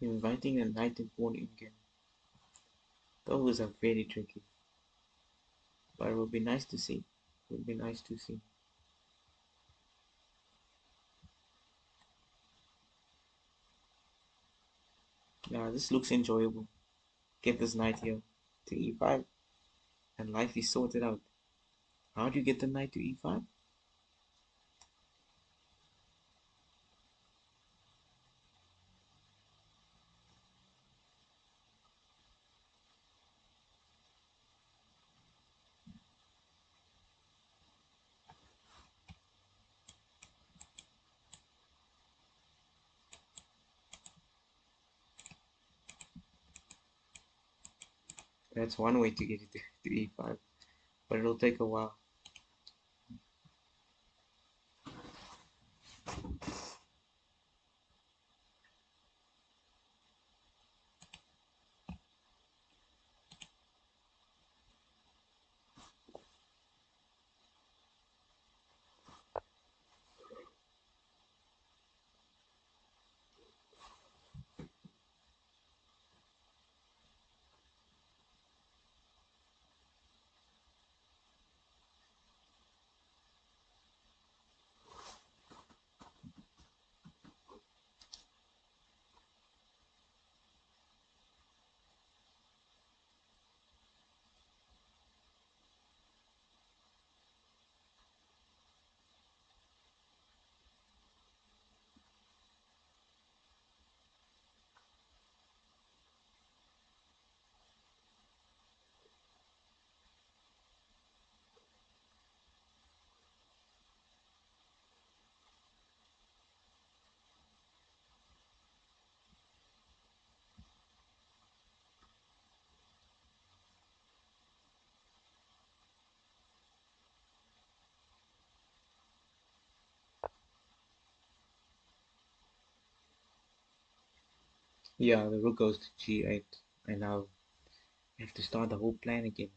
Inviting a knight and pawn in game. Those are very tricky. But it would be nice to see. It would be nice to see. Yeah, this looks enjoyable. Get this knight here to e5, and life is sorted out. How do you get the knight to e5? That's one way to get it to e5, but it'll take a while. Yeah, the rook goes to g8, and now you have to start the whole plan again.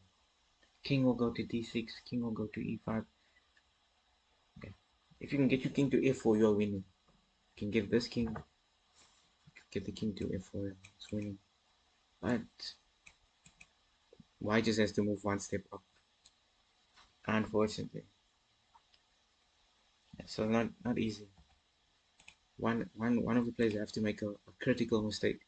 King will go to d6, king will go to e5. Okay. If you can get your king to f4, you're winning. You can give this king, get the king to f4, it's winning. But white just has to move one step up, unfortunately. So not easy. One of the players have to make a critical mistake.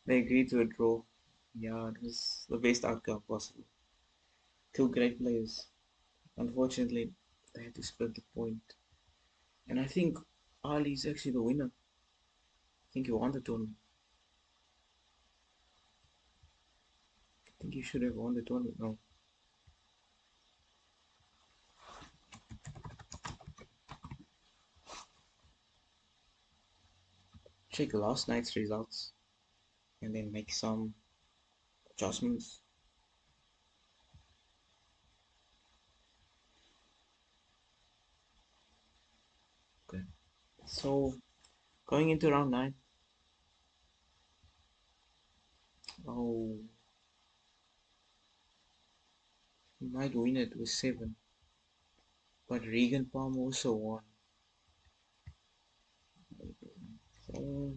They agreed to a draw. Yeah, it was the best outcome possible. Two great players. Unfortunately, they had to split the point. And I think Ali's actually the winner. I think he won the tournament. I think he should have won the tournament. No. Check last night's results and then make some adjustments. Okay. So going into round 9. Oh, he might win it with 7. But Regan Palm also won. So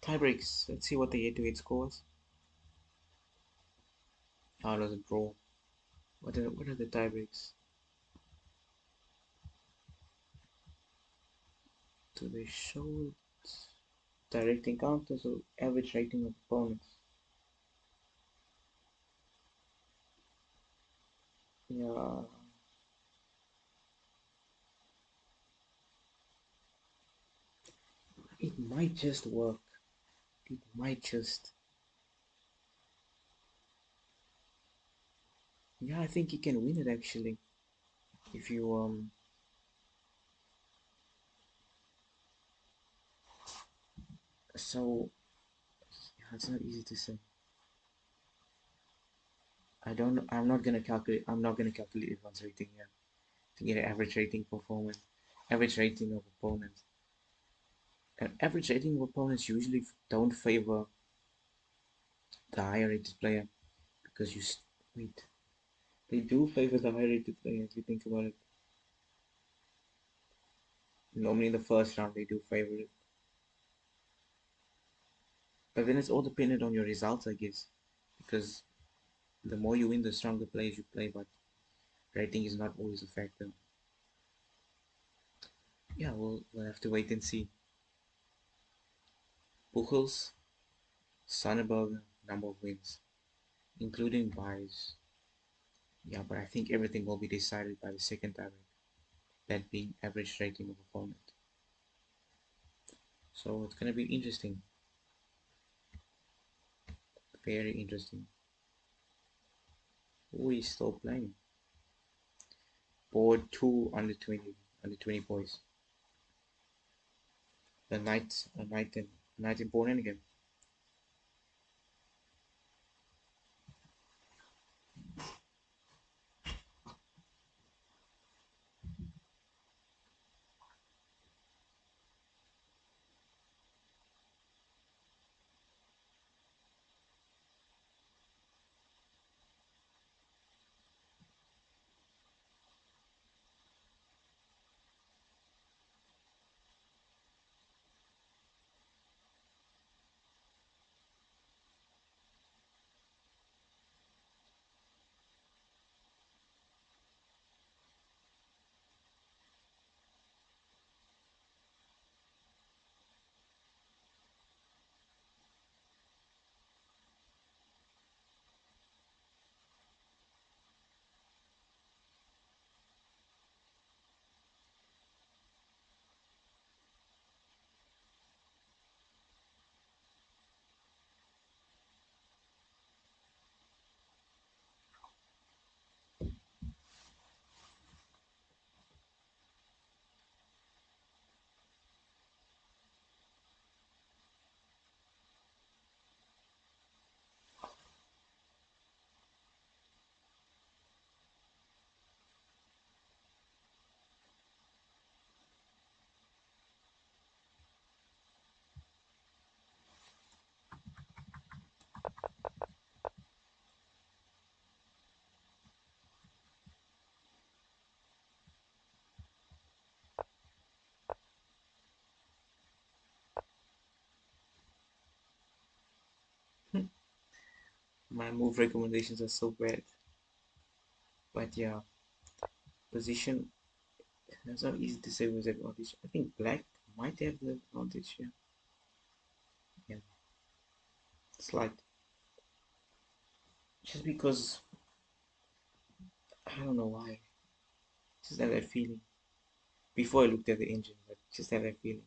Tie breaks. Let's see what the 8-8 scores. How does it draw? What are the tie breaks? Do they show direct encounters or average rating of opponents? Yeah, it might just work. It might just. Yeah, I think you can win it actually. If you so yeah, it's not easy to say. I'm not gonna calculate. I'm not gonna calculate everyone's rating here to get an average rating performance, average rating of opponents. An average rating of opponents usually don't favor the higher rated player because wait, they do favor the higher rated player if you think about it. Normally in the first round they do favor it, but then it's all dependent on your results, I guess, because the more you win, the stronger players you play. But rating is not always a factor. Yeah, we'll have to wait and see. Buchels, Sonnenberg, number of wins, including buys. Yeah, but I think everything will be decided by the second tiebreak, that being average rating of opponent. So it's gonna be interesting, very interesting. Who is still playing? Board two under 20 boys. The night in Born again. My move recommendations are so bad. But yeah, position. That's not easy to say who's advantage. I think black might have the advantage here. Yeah, slight. Just because I don't know why. Just have that feeling. Before I looked at the engine, but just have that feeling.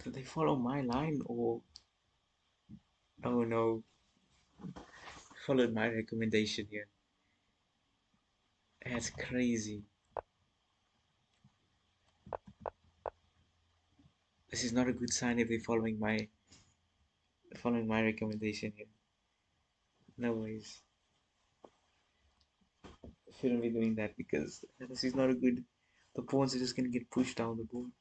Do they follow my line or oh no, followed my recommendation here? That's crazy. This is not a good sign if they're following my recommendation here. No ways. Shouldn't be doing that because this is not a good. The pawns are just gonna get pushed down the board.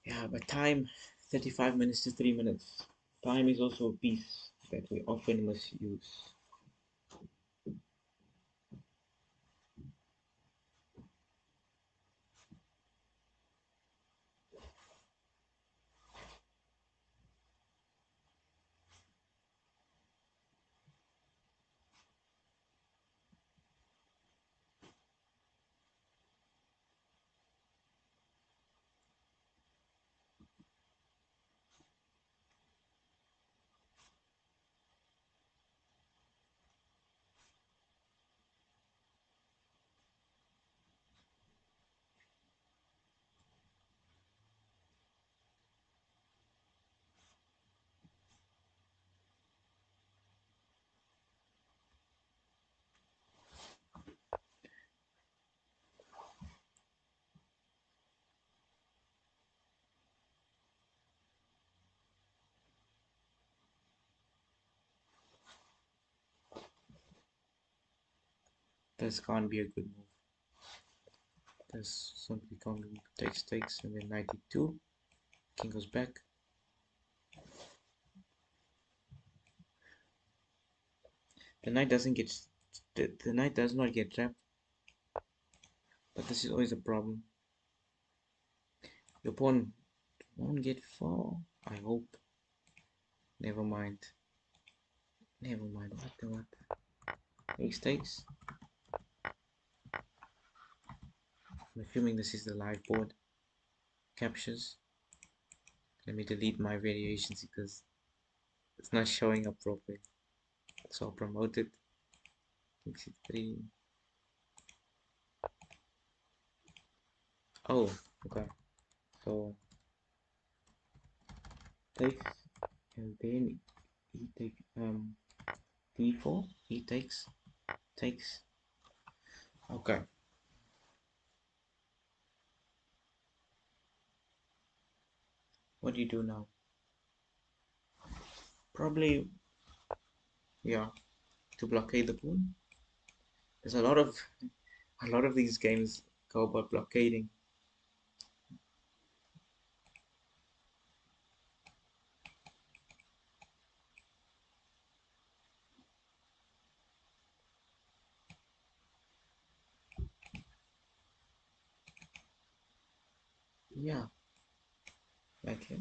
Yeah, but time 35 minutes to 3 minutes. Time is also a piece that we often misuse. This can't be a good move. This simply can't be. Takes, and then 92. King goes back. The knight doesn't get. The knight does not get trapped, but this is always a problem. Your pawn won't get far. I hope. Never mind. Never mind. What the what? Takes. I'm assuming this is the live board. Captures. Let me delete my variations because it's not showing up properly. So I'll promote it. Exit 3. Oh, okay. So takes and then he takes d4. He takes. Okay. What do you do now? Probably, yeah, to blockade the pawn. There's a lot of these games go about blockading. Yeah, okay.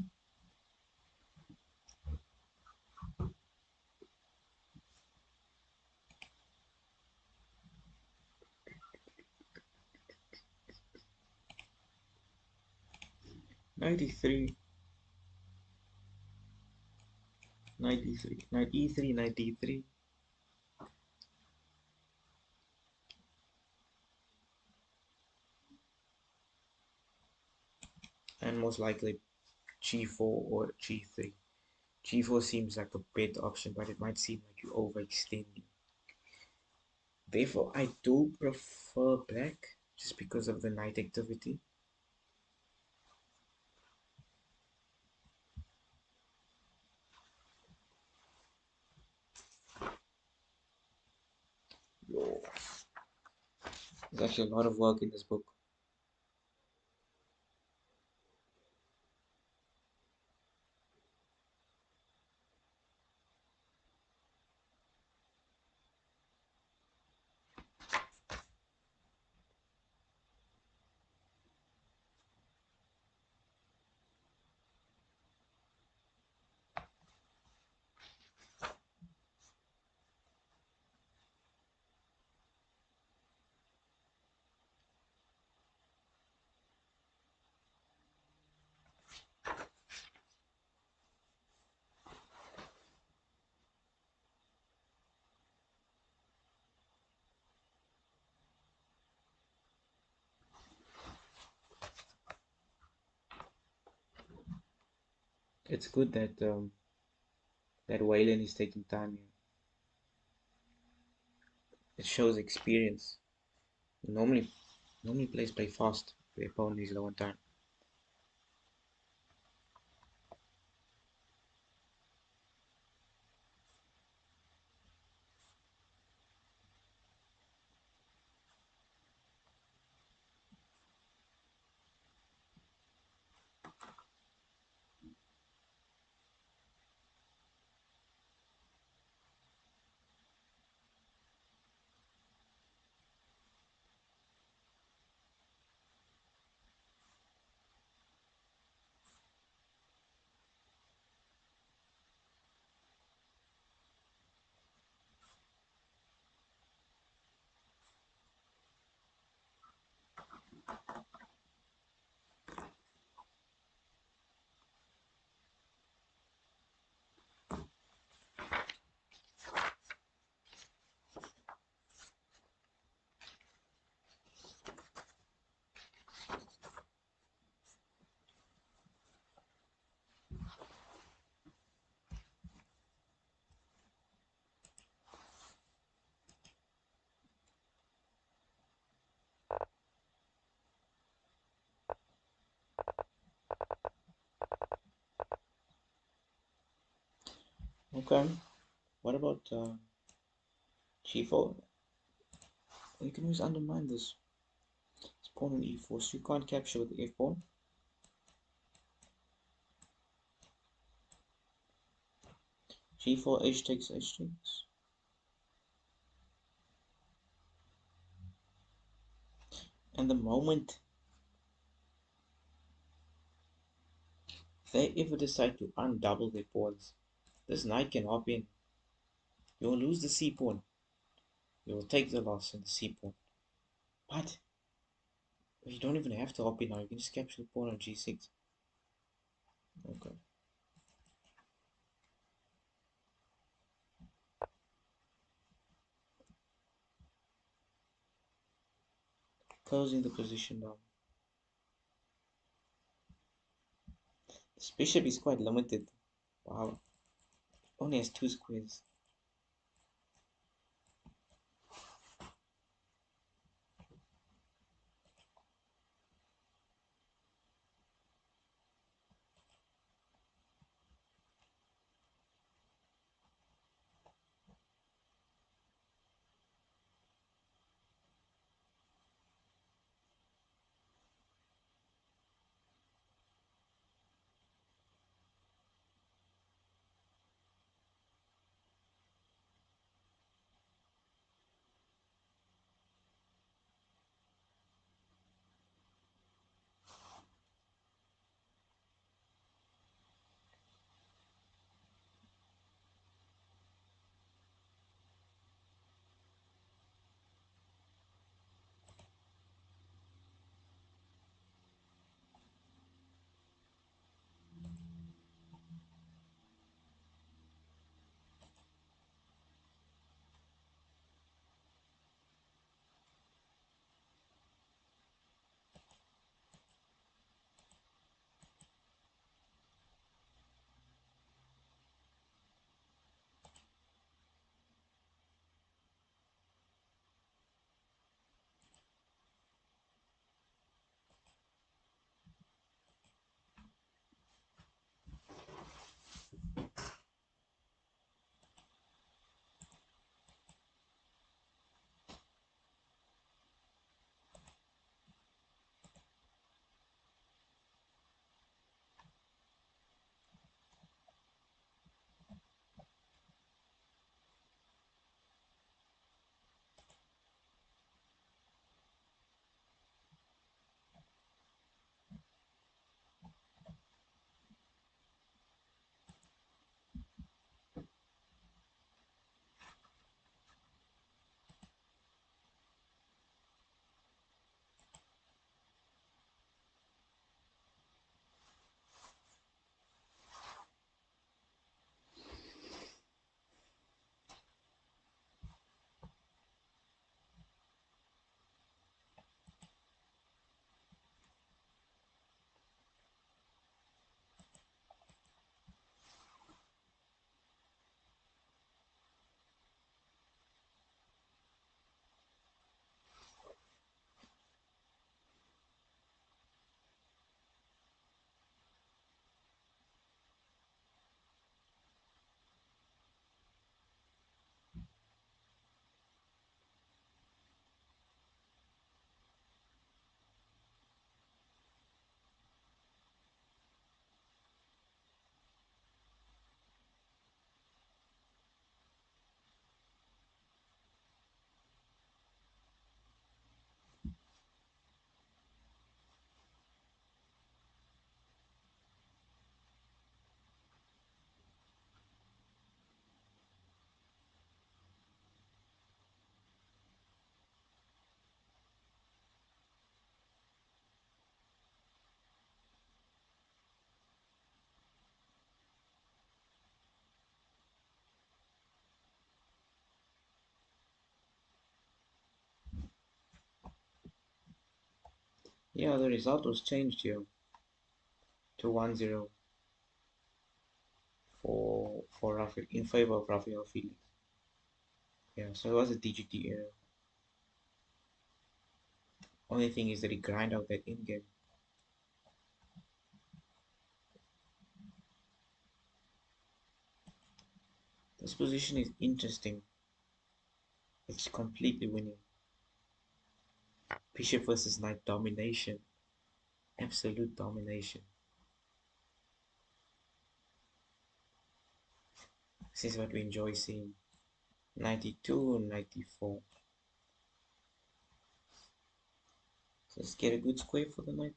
93, 93, 93, 93, and most likely g4 or g3. G4 seems like a better option, but it might seem like you're overextending. Therefore, I do prefer black just because of the knight activity. Yo, there's actually a lot of work in this book. It's good that that Wayland is taking time here. It shows experience. Normally, normally players play fast. The opponent is low on time. Okay. What about G4? You can always undermine this. It's pawn on E4, so you can't capture with the F pawn. G4, H takes, H takes. And the moment they ever decide to undouble their pawns, this knight can hop in. You will lose the C pawn. You will take the loss in the C pawn. But you don't even have to hop in now. You can just capture the pawn on G6. Okay. Closing the position down. This bishop is quite limited. Wow. Only has two squares. Yeah, the result was changed here to 1-0 for Rafael, in favor of Rafael Felix. Yeah, so it was a DGT error. Only thing is that he grind out that in game. This position is interesting. It's completely winning. Bishop versus knight domination. Absolute domination. This is what we enjoy seeing. 92 and 94. So let's get a good square for the knight.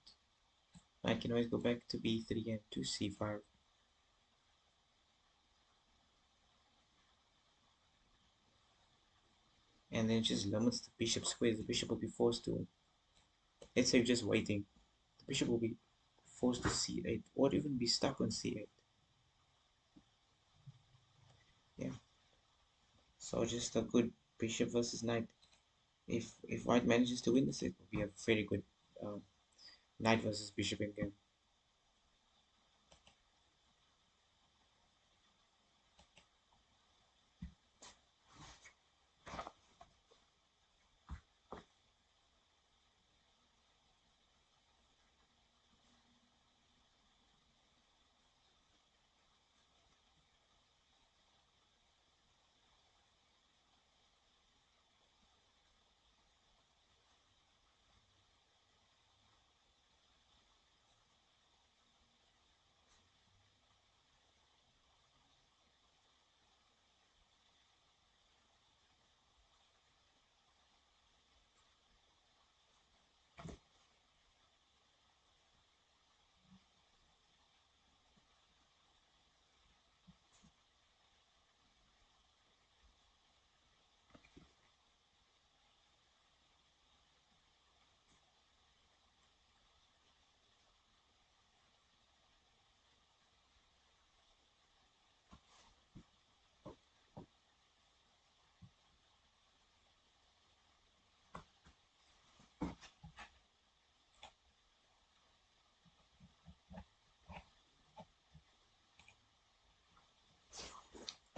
I can always go back to b3 and to c5. And then it just limits the bishop squares. The bishop will be forced to, let's say just waiting. The bishop will be forced to c8 or even be stuck on c8. Yeah. So just a good bishop versus knight. If white manages to win this, it will be a very good knight versus bishop in game.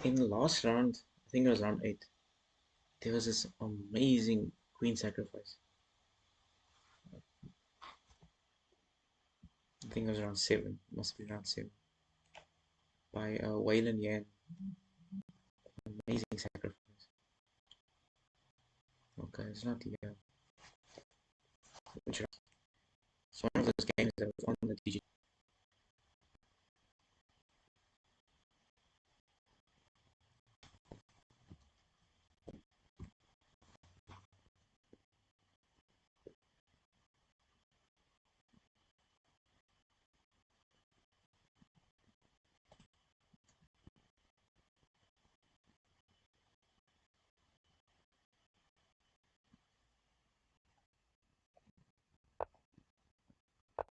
In the last round, I think it was round 8, there was this amazing queen sacrifice. I think it was round 7, must be round 7, by Waylon Yan. Amazing sacrifice. Okay, it's not here. Which round? It's one of those games that was on the DG.